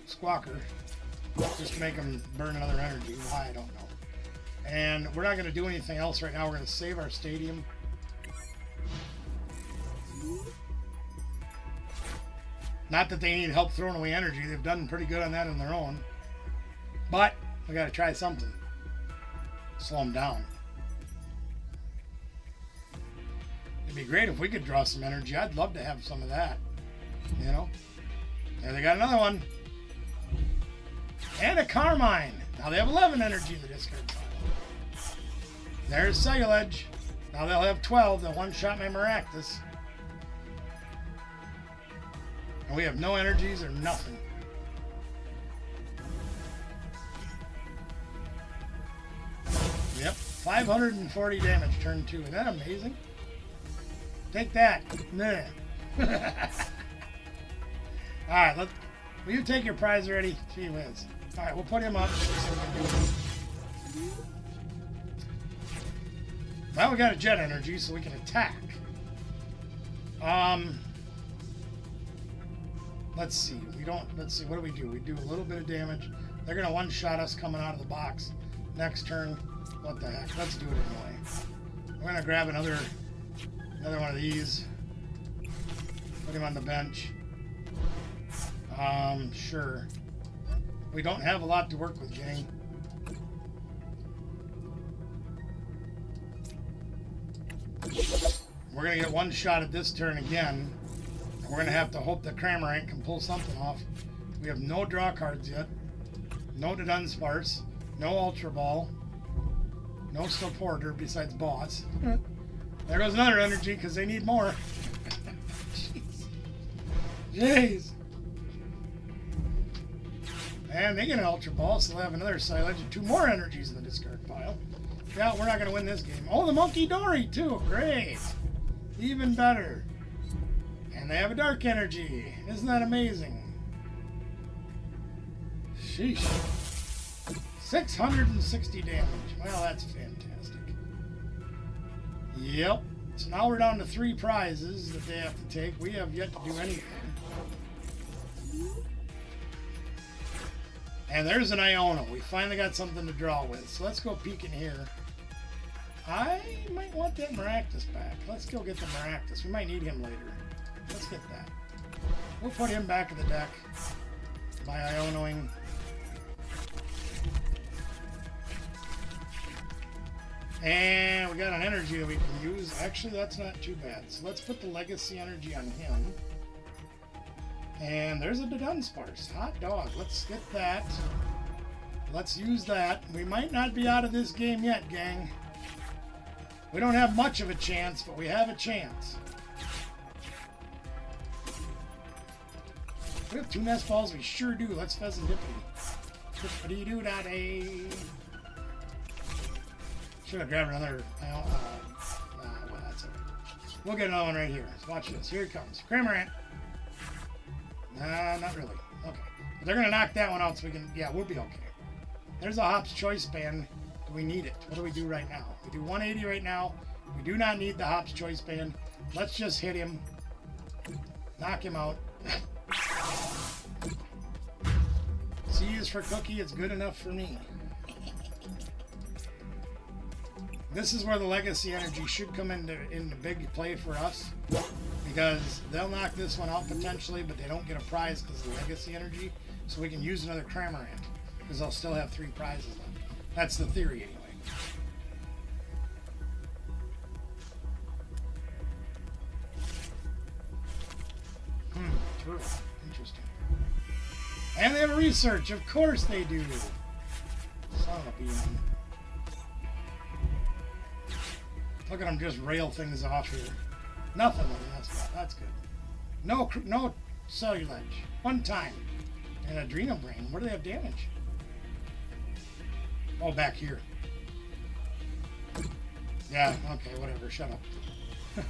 Squawker. Just to make them burn another energy. Why, I don't know. And we're not going to do anything else right now. We're going to save our stadium. Not that they need help throwing away energy. They've done pretty good on that on their own. But we got to try something. Slow them down. It'd be great if we could draw some energy. I'd love to have some of that. You know? There they got another one. And a Carmine. Now they have 11 energy in the discard pile. There's Celluledge. Now they'll have 12. They'll one-shot my Maractus. And we have no energies or nothing. Yep, 540 damage turn 2. Isn't that amazing? Take that. Nah. Alright, will you take your prize already? Gee whiz. Alright, we'll put him up. Now we got a jet energy, so we can attack. Let's see. Let's see. What do we do? We do a little bit of damage. They're going to one-shot us coming out of the box. Next turn. What the heck? Let's do it anyway. We're going to grab another one of these. Put him on the bench. Sure. We don't have a lot to work with, gang. We're going to get one shot at this turn again. We're going to have to hope that Cramorant can pull something off. We have no draw cards yet. No Dunsparce. No Ultra Ball. No Supporter besides Boss. There goes another energy because they need more. Jeez. And they get an Ultra Ball, so they'll have another Silage and 2 more energies in the discard pile. Yeah, we're not going to win this game. Oh, the Monkey Dory, too. Great. Even better. And they have a Dark Energy. Isn't that amazing? Sheesh. 660 damage. Well, that's fantastic. Yep. So now we're down to 3 prizes that they have to take. We have yet to do anything. And there's an Iono. We finally got something to draw with. So let's go peek in here. I might want that Maractus back. Let's go get the Maractus. We might need him later. Let's get that. We'll put him back in the deck by Ionoing. And we got an energy that we can use. Actually, that's not too bad. So let's put the Legacy energy on him. And there's a Dunsparce. Hot dog. Let's get that. Let's use that. We might not be out of this game yet, gang. We don't have much of a chance, but we have a chance. We have 2 nest balls. We sure do. Let's Pheasantipity. Dippity-doo-da-day. Should have grabbed another. Well, that's okay. We'll get another one right here. So watch this. Here it comes. Cramorant. Nah, not really. Okay. But they're going to knock that one out so we can. Yeah, we'll be okay. There's a Hop's Choice Band. Do we need it? What do we do right now? We do 180 right now. We do not need the Hop's Choice Band. Let's just hit him. Knock him out. C is for Cookie. It's good enough for me. This is where the Legacy energy should come into big play for us, because they'll knock this one out potentially, but they don't get a prize because of the Legacy energy, so we can use another Cramorant. Because I'll still have 3 prizes left. That's the theory, anyway. True. Interesting. And they have a research. Of course they do. Son of a bean. Look at them just rail things off here. Nothing on that spot. That's good. No cellulage. 1 time. And adrenal brain. Where do they have damage? Oh, back here. Yeah, okay, whatever. Shut up.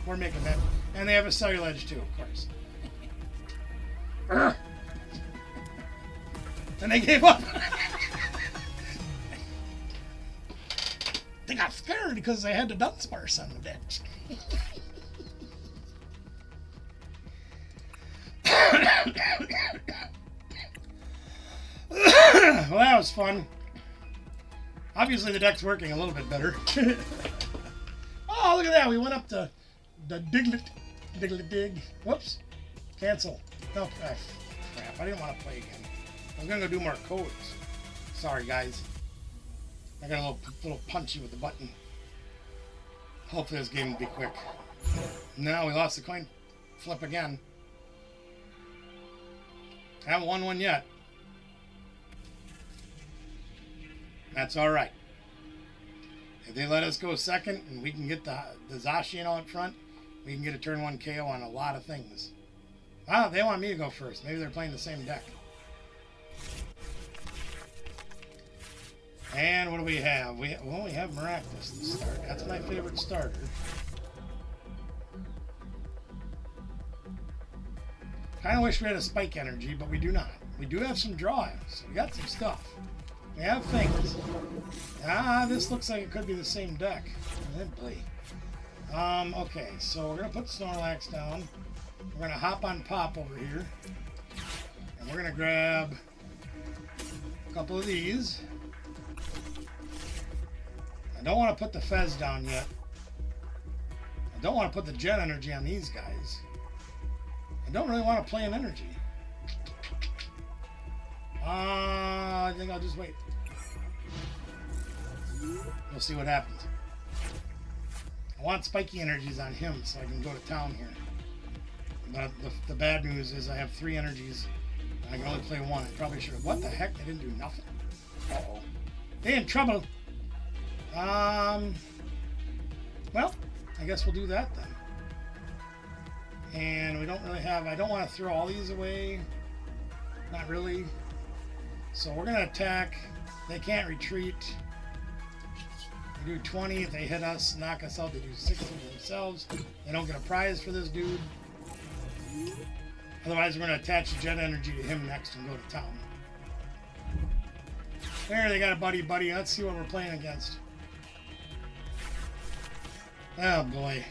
We're making that. And they have a cellulage too, of course. And they gave up. They got scared because they had the Dunsparce son of a bitch. Well, that was fun. Obviously, the deck's working a little bit better. Oh, look at that. We went up to the Dig. Whoops. Cancel. No, crap. I didn't want to play again. I was going to go do more codes. Sorry, guys. I got a little punchy with the button. Hopefully this game will be quick. No, we lost the coin flip again. I haven't won one yet. That's all right. If they let us go second and we can get the Zacian out front, we can get a turn 1 KO on a lot of things. Ah, they want me to go first. Maybe they're playing the same deck. And what do we have? We only have Miraculous to start. That's my favorite starter. Kind of wish we had a Spike Energy, but we do not. We do have some drawings. We got some stuff. We have things. Ah, this looks like it could be the same deck. Boy. Okay, so we're going to put Snorlax down. We're going to hop on Pop over here. And we're going to grab a couple of these. I don't want to put the Fez down yet. I don't want to put the Jet Energy on these guys. I don't really want to play an energy. I think I'll just wait. We'll see what happens. I want spiky energies on him so I can go to town here. But the bad news is I have 3 energies and I can only play 1. I probably should have. What the heck? They didn't do nothing. Uh-oh. They in trouble. Well, I guess we'll do that then. And we don't really have, I don't want to throw all these away. Not really. So we're going to attack. They can't retreat. They do 20. If they hit us, knock us out, they do 60 themselves. They don't get a prize for this dude. Otherwise, we're going to attach the Jet Energy to him next and go to town. There, they got a buddy. Let's see what we're playing against. Oh, boy.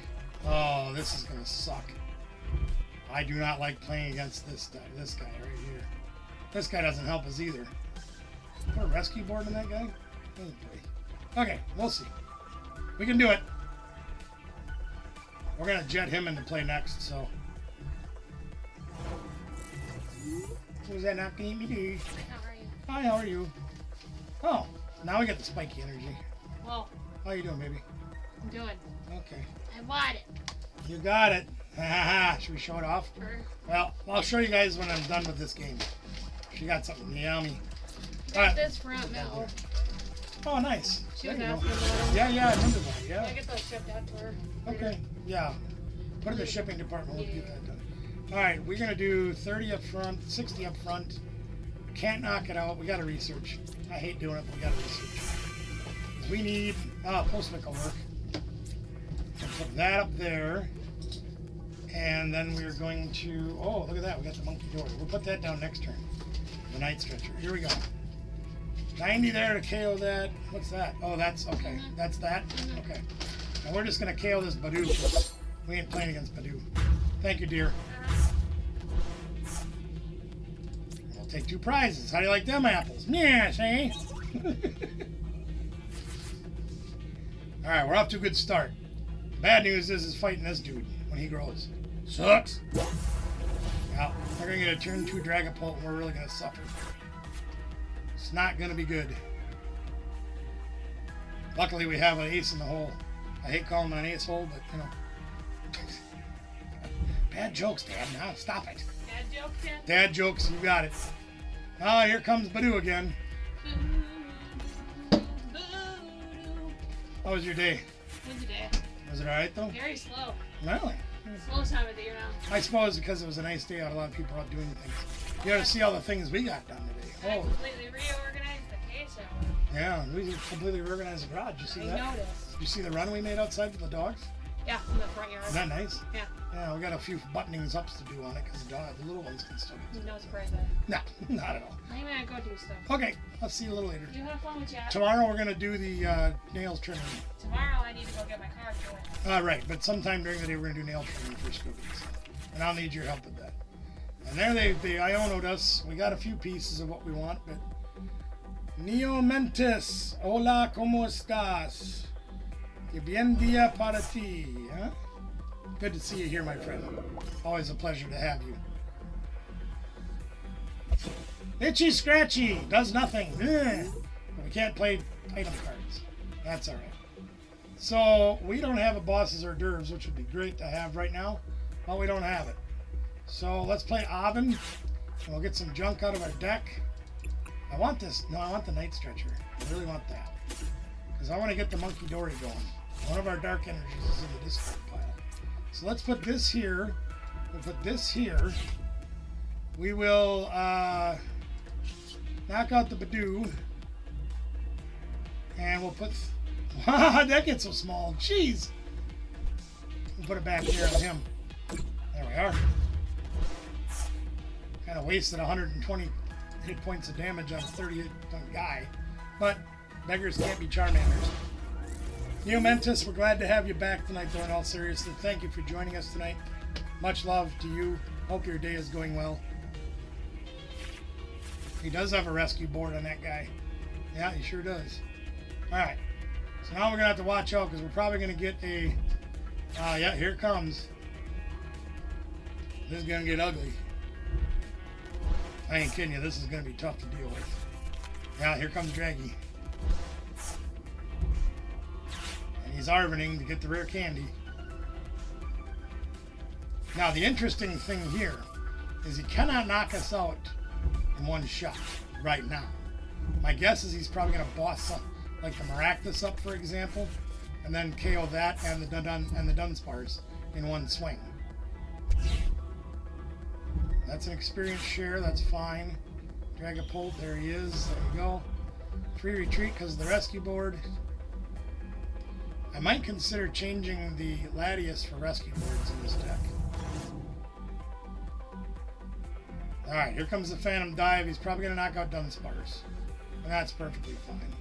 Oh, this is going to suck. I do not like playing against this guy right here. This guy doesn't help us either. Put a rescue board on that guy? Oh, boy. Okay, we'll see. We can do it. We're going to jet him into play next, so. Who's that not being me? How are you? Hi, how are you? Oh, now we get the spiky energy. Well, How you doing, baby? I'm doing. Okay. I want it. You got it. Should we show it off? Sure. Well, I'll show you guys when I'm done with this game. She got something yummy. Got this front metal. Oh, nice. She There was you go. asking about it. Yeah, I remember that. Can Yeah. I get those shipped out to her? Okay. Yeah. Put it in the shipping department. We'll get that done. All right. We're gonna do 30 up front, 60 up front. Can't knock it out. We gotta research. I hate doing it, but we gotta research. We need postmic will work. Put that up there. And then we're going to, oh, look at that. We got the monkey door. We'll put that down next turn. The night stretcher. Here we go. 90 there to KO that. What's that? Oh, that's, okay. That's that? Okay. And we're just going to KO this Badoo because we ain't playing against Badoo. Thank you, dear. We'll take 2 prizes. How do you like them apples? Yeah, see? All right, we're off to a good start. The bad news is fighting this dude when he grows. Sucks. Yeah, we're going to get a turn 2 Dragapult and we're really going to suffer. It's not going to be good. Luckily, we have an ace in the hole. I hate calling it an ace hole, but, you know. Bad jokes, Dad. Now, stop it. Dad joke, Dad? Dad jokes, you got it. Oh, here comes Badoo again. How was your day? What's the day? Was it alright, though? Very slow. Really? Slow time of the year now. I suppose because it was a nice day out, a lot of people out doing things. You gotta see all the things we got done today. I Oh, completely reorganized the case. yeah, we completely reorganized the garage. You see I that? noticed. You see the run we made outside for the dogs? Yeah, in the front yard. Isn't that nice? Yeah. Yeah, we got a few buttonings ups to do on it because the little ones can still get No surprise there. No, not at all. I'm gonna go do stuff. Okay, I'll see you a little later. You have fun with Jack. Tomorrow we're gonna do the nails trimming. Tomorrow I need to go get my car going. Right, but sometime during the day we're gonna do nail trimming for Scoobies, and I'll need your help with that. And there they Iono'd us. We got a few pieces of what we want, but Neo Mentis, hola, ¿cómo estás? Que bien día para ti, huh? Good to see you here, my friend. Always a pleasure to have you. Itchy Scratchy does nothing. Ugh. But we can't play item cards. That's all right. So we don't have a boss's hors d'oeuvres, which would be great to have right now, but we don't have it. So let's play Oven, and we'll get some junk out of our deck. I want this. No, I want the Night Stretcher. I really want that. Because I want to get the Monkey Dory going. One of our dark energies is in the discard pile. So let's put this here. We'll put this here. We will knock out the Badoo. And we'll put... that gets so small. Jeez. We'll put it back here on him. There we are. Kind of wasted 120 hit points of damage on a 38-point guy. But beggars can't be Charmanders. Neo Mentis, we're glad to have you back tonight, though, in all seriousness. Thank you for joining us tonight. Much love to you. Hope your day is going well. He does have a rescue board on that guy. Yeah, he sure does. Alright. So now we're going to have to watch out because we're probably going to get a... yeah, here it comes. This is going to get ugly. I ain't kidding you. This is going to be tough to deal with. Yeah, here comes Draggy. And he's Arvening to get the rare candy. Now, the interesting thing here is he cannot knock us out in one shot right now. My guess is he's probably going to boss up, like the Maractus up, for example, and then KO that and the Dunsparce in one swing. That's an experience share. That's fine. Dragapult, there he is. There you go. Free retreat because of the rescue board. I might consider changing the Latias for rescue boards in this deck. Alright, here comes the Phantom Dive. He's probably going to knock out Dunsparce. And that's perfectly fine.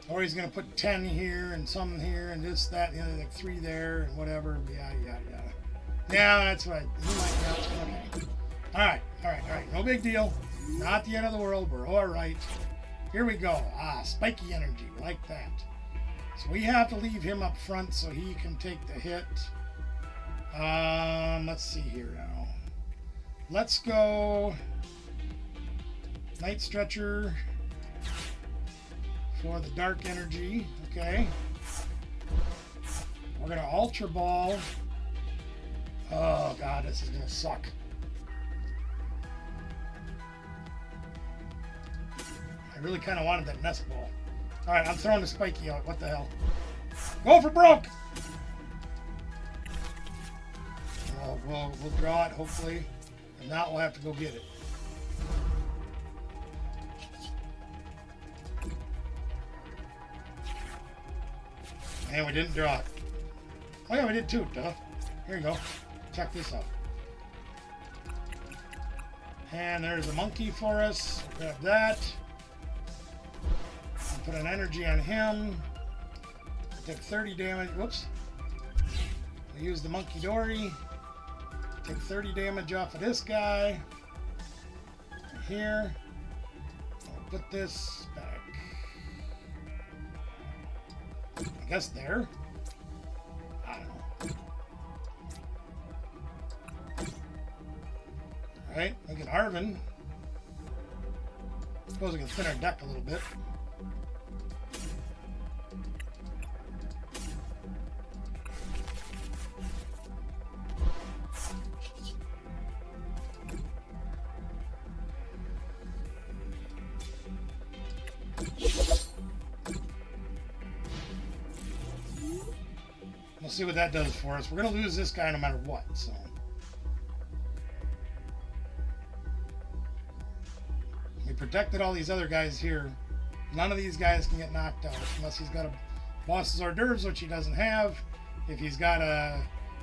Or he's going to put 10 here and some here and this, that, the other, like 3 there and whatever. Yeah. Yeah, that's right. He might, yeah, okay. Alright. No big deal. Not the end of the world. We're alright. Here we go. Spiky energy. Like that. So we have to leave him up front so he can take the hit. Let's see here now. Let's go Night Stretcher for the dark energy. Okay. We're going to Ultra Ball. Oh, God, this is going to suck. I really kind of wanted that nest ball. All right, I'm throwing the Spiky out. What the hell? Go for broke! We'll draw it, hopefully. And now we'll have to go get it. And we didn't draw it. Oh yeah, we did too, duh. Here you go. Check this out. And there's a monkey for us. We'll grab that. We'll put an energy on him. We'll take 30 damage. Whoops. We'll use the Monkey Dory. Take 30 damage off of this guy. Here. I'll put this back. I guess there. I don't know. Right? We get Arvin. Suppose we can thin our deck a little bit. We'll see what that does for us. We're going to lose this guy no matter what, so. We protected all these other guys here. None of these guys can get knocked out unless he's got a boss's hors d'oeuvres, which he doesn't have. If he's got a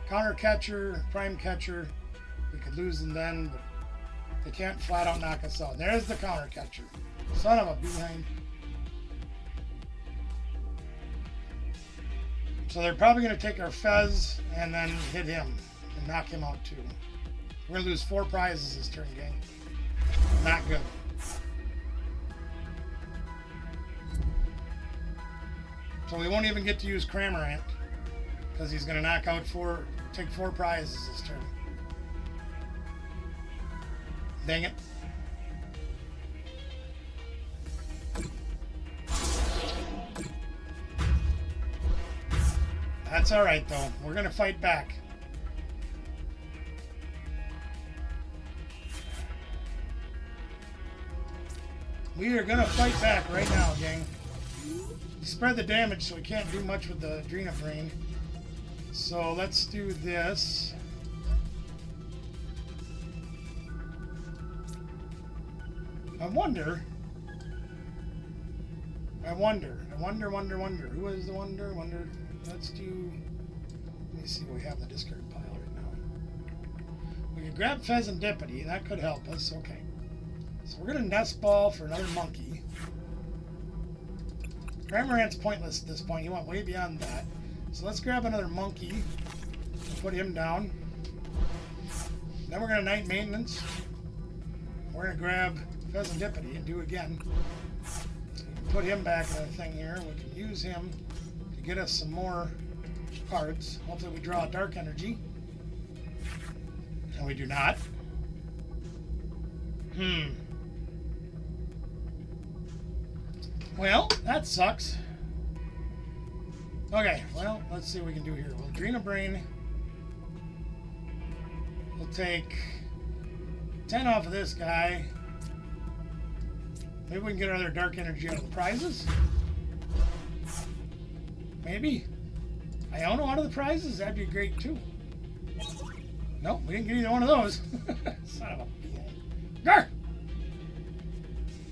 counter catcher, prime catcher, we could lose them then, but they can't flat out knock us out. There's the counter catcher. Son of a behind. So they're probably going to take our Fez and then hit him and knock him out too. We're going to lose 4 prizes this turn, gang. Not good. So we won't even get to use Cramorant because he's going to knock out take 4 prizes this turn. Dang it. That's all right, though. We're going to fight back. We are going to fight back right now, gang. Spread the damage so we can't do much with the Adrena Brain. So let's do this. I wonder. Who is the wonder? Let's do. Let me see what we have in the discard pile right now. We can grab Pheasantipity. That could help us. Okay. So we're going to Nest Ball for another monkey. Cramorant's pointless at this point. He went way beyond that. So let's grab another monkey and put him down. Then we're going to Night Maintenance. We're going to grab Pheasantipity and do again. Put him back in the thing here. We can use him to get us some more cards. Hopefully we draw a Dark Energy. And we do not. Well, that sucks. Okay, well, let's see what we can do here. We'll Adrena Brain. We'll take 10 off of this guy. Maybe we can get another Dark Energy out of the prizes. Maybe. Iono out of the prizes? That'd be great too. Nope, we didn't get either one of those. Son of a Grr!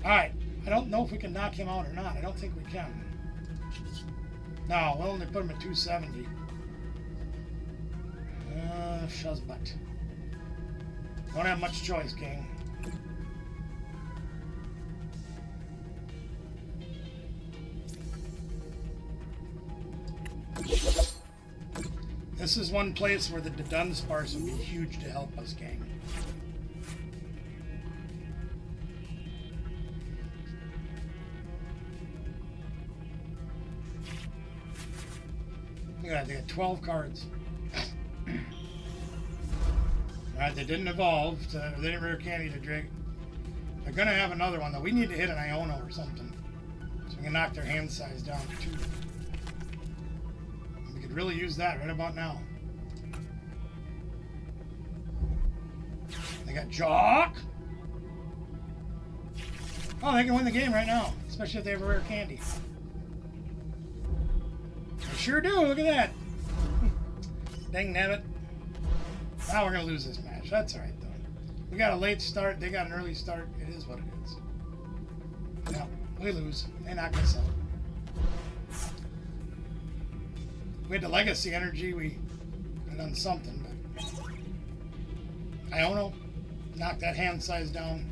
Alright, I don't know if we can knock him out or not. I don't think we can. No, we'll only put him at 270. Shuzzbutt. Don't have much choice, gang. This is one place where the Dunsparce would be huge to help us, gang. Look at that, they got 12 cards. Alright, they didn't evolve. They didn't rare candy to drink. They're going to have another one, though. We need to hit an Iono or something. So we can knock their hand size down to 2. We could really use that right about now. They got Jock. Oh, they can win the game right now. Especially if they have a rare candy. They sure do. Look at that. Dang nabbit. Now we're going to lose this match. That's alright, though. We got a late start. They got an early start. It is what it is. Yeah, we lose. They knock us out. We had the Legacy Energy. We could have done something, but Iono, knock that hand size down.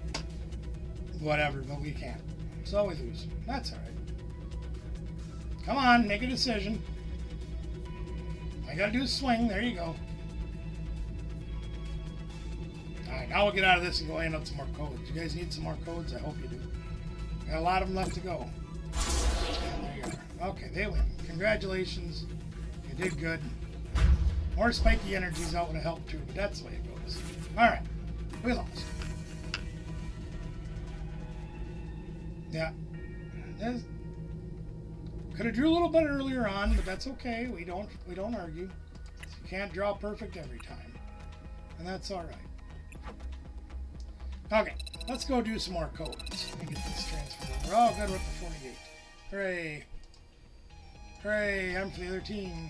Whatever, but we can't. So we lose. That's alright. Come on, make a decision. All you gotta do is swing. There you go. Alright, now we'll get out of this and go hand out some more codes. You guys need some more codes? I hope you do. Got a lot of them left to go. And there you are. Okay, they win. Congratulations. You did good. More spiky energies out would have helped too, but that's the way it goes. Alright, we lost. Yeah. Could have drew a little bit earlier on, but that's okay. We don't argue. You can't draw perfect every time, and that's all right. Okay, let's go do some more codes. Let me get this transferred over. Oh, good, we're up to 48. Hooray! Hooray! I'm for the other team.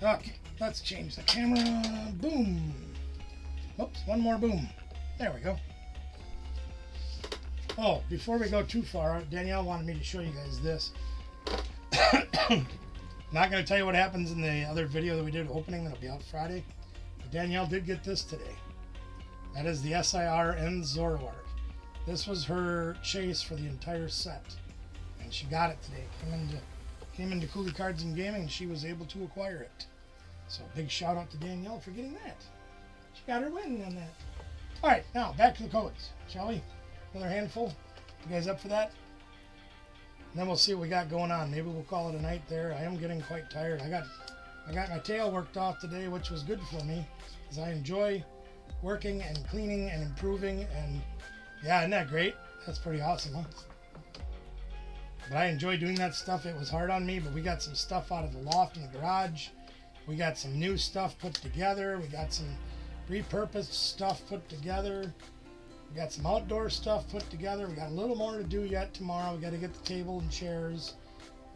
Okay, let's change the camera. Boom. Oops, one more boom. There we go. Oh, before we go too far, Danielle wanted me to show you guys this. Not going to tell you what happens in the other video that we did opening that'll be out Friday. But Danielle did get this today. That is the SIR and Zoroark. This was her chase for the entire set. And she got it today. Came into Cooley Cards and Gaming and she was able to acquire it. So big shout out to Danielle for getting that. She got her win on that. Alright, now back to the codes, shall we? Another handful. You guys up for that? And then we'll see what we got going on. Maybe we'll call it a night there. I am getting quite tired. I got my tail worked off today, which was good for me, because I enjoy working and cleaning and improving. And yeah, isn't that great? That's pretty awesome, huh? But I enjoy doing that stuff. It was hard on me, but we got some stuff out of the loft in the garage. We got some new stuff put together. We got some repurposed stuff put together. We got some outdoor stuff put together. We got a little more to do yet tomorrow. We got to get the table and chairs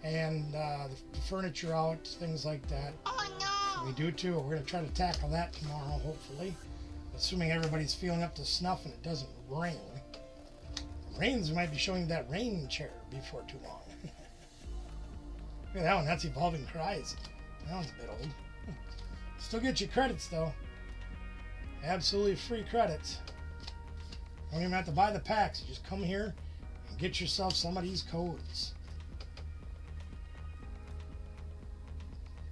and the furniture out, things like that. Oh no! We do too. We're going to try to tackle that tomorrow, hopefully. Assuming everybody's feeling up to snuff and it doesn't rain. If it rains, we might be showing that rain chair before too long. Look at that one. That's Evolving Cries. That one's a bit old. Still get you credits though. Absolutely free credits. You don't even have to buy the packs. You just come here and get yourself some of these codes.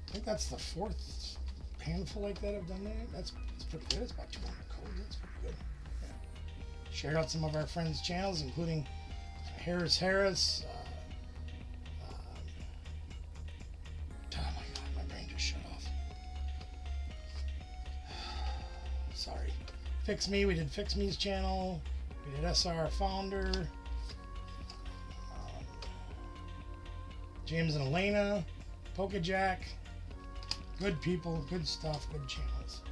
I think that's the 4th handful like that I've done that. That's pretty good. It's about 200 codes. That's pretty good. Yeah. Shared out some of our friends' channels, including Harris. Oh my God, my brain just shut off. Sorry. Fix Me, we did Fix Me's channel. We did SR Founder. James and Elena. Ptcgl. Good people, good stuff, good channels.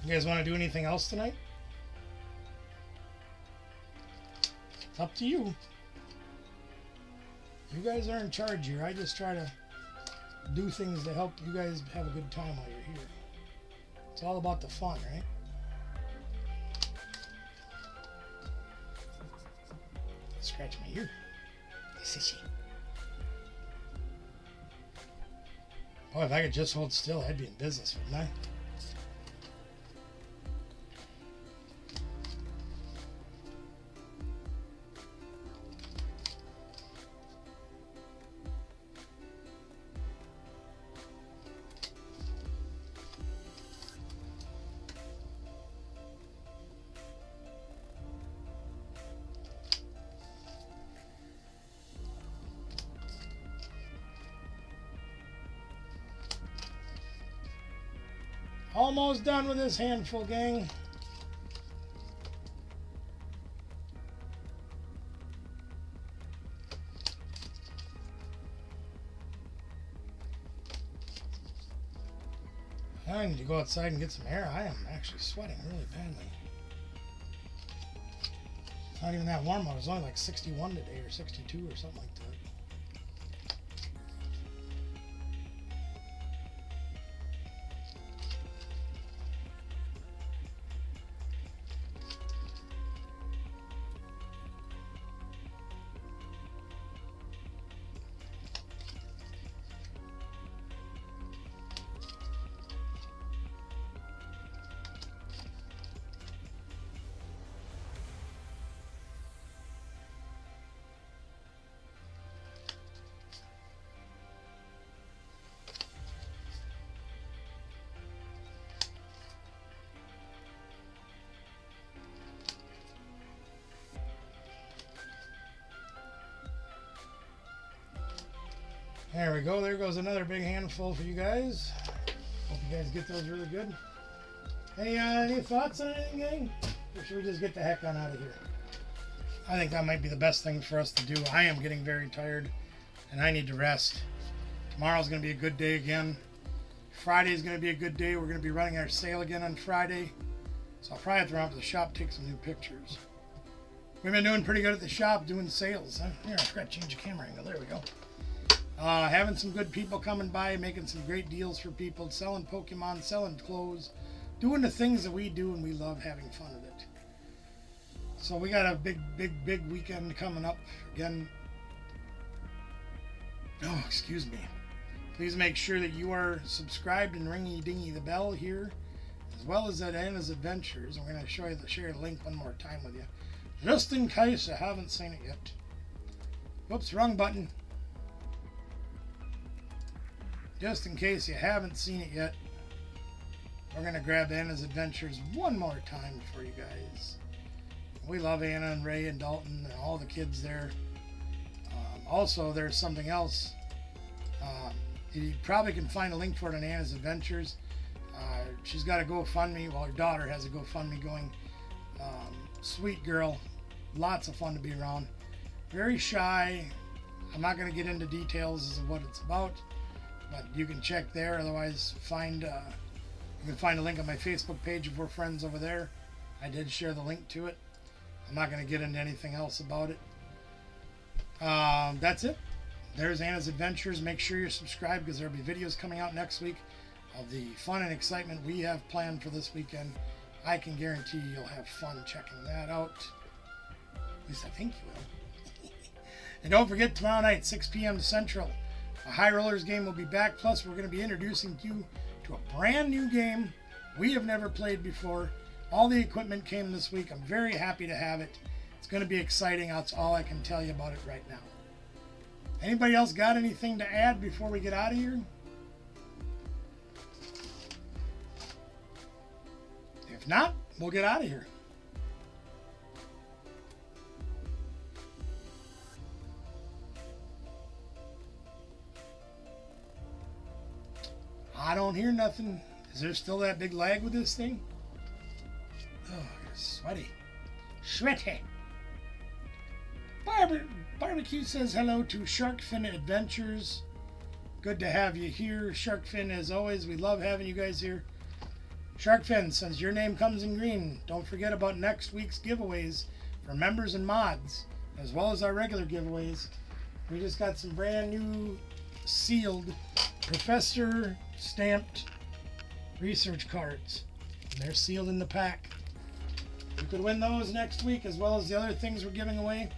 You guys want to do anything else tonight? It's up to you. You guys are in charge here. I just try to do things to help you guys have a good time while you're here. It's all about the fun, right? Scratch my ear. Boy, if I could just hold still, I'd be in business, wouldn't I? Almost done with this handful, gang. I need to go outside and get some air. I am actually sweating really badly. It's not even that warm out. It was only like 61 today or 62 or something like that. There we go. There goes another big handful for you guys. Hope you guys get those really good. Hey, any thoughts on anything, gang? Or should we just get the heck on out of here? I think that might be the best thing for us to do. I am getting very tired, and I need to rest. Tomorrow's going to be a good day again. Friday's going to be a good day. We're going to be running our sale again on Friday. So I'll probably have to run up to the shop, take some new pictures. We've been doing pretty good at the shop, doing sales. Huh? Here, I forgot to change the camera angle. There we go. Having some good people coming by, making some great deals for people, selling Pokemon, selling clothes, doing the things that we do, and we love having fun with it. So we got a big weekend coming up. Again, oh, excuse me. Please make sure that you are subscribed and ringy-dingy the bell here, as well as at Anna's Adventures. I'm going to share the link one more time with you, just in case you haven't seen it yet. Whoops, wrong button. Just in case you haven't seen it yet, we're going to grab Anna's Adventures one more time for you guys. We love Anna and Ray and Dalton and all the kids there. Also, there's something else. You probably can find a link for it on Anna's Adventures. She's got a GoFundMe. Well, her daughter has a GoFundMe going. Sweet girl. Lots of fun to be around. Very shy. I'm not going to get into details as of what it's about, but you can check there. Otherwise, you can find a link on my Facebook page if we're friends over there. I did share the link to it. I'm not going to get into anything else about it. That's it. There's Anna's Adventures. Make sure you're subscribed because there'll be videos coming out next week of the fun and excitement we have planned for this weekend. I can guarantee you'll have fun checking that out. At least I think you will. And don't forget, tomorrow night, 6 p.m. Central, a High Rollers game will be back. Plus, we're going to be introducing you to a brand new game we have never played before. All the equipment came this week. I'm very happy to have it. It's going to be exciting. That's all I can tell you about it right now. Anybody else got anything to add before we get out of here? If not, we'll get out of here. I don't hear nothing. Is there still that big lag with this thing? Oh, you're sweaty. Sweaty. Barbecue says hello to Sharkfin Adventures. Good to have you here, Sharkfin. As always, we love having you guys here. Sharkfin, since your name comes in green, don't forget about next week's giveaways for members and mods, as well as our regular giveaways. We just got some brand new sealed professor stamped research cards. And they're sealed in the pack. You could win those next week, as well as the other things we're giving away.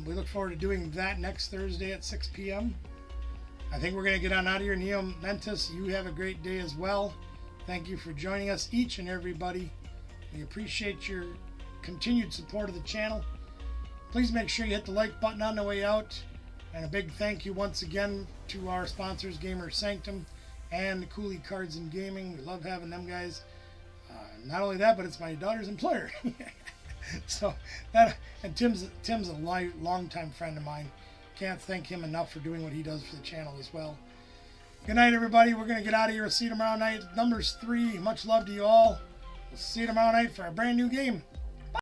We look forward to doing that next Thursday at 6 p.m. I think we're going to get on out of here. Neo Mentis, you have a great day as well. Thank you for joining us, each and everybody. We appreciate your continued support of the channel. Please make sure you hit the like button on the way out. And a big thank you once again to our sponsors, Gamer Sanctum and Cooley Cards and Gaming. We love having them guys. Not only that, but it's my daughter's employer. So that, and Tim's a long-time friend of mine. Can't thank him enough for doing what he does for the channel as well. Good night, everybody. We're going to get out of here. We'll see you tomorrow night. Numbers 3. Much love to you all. We'll see you tomorrow night for a brand new game.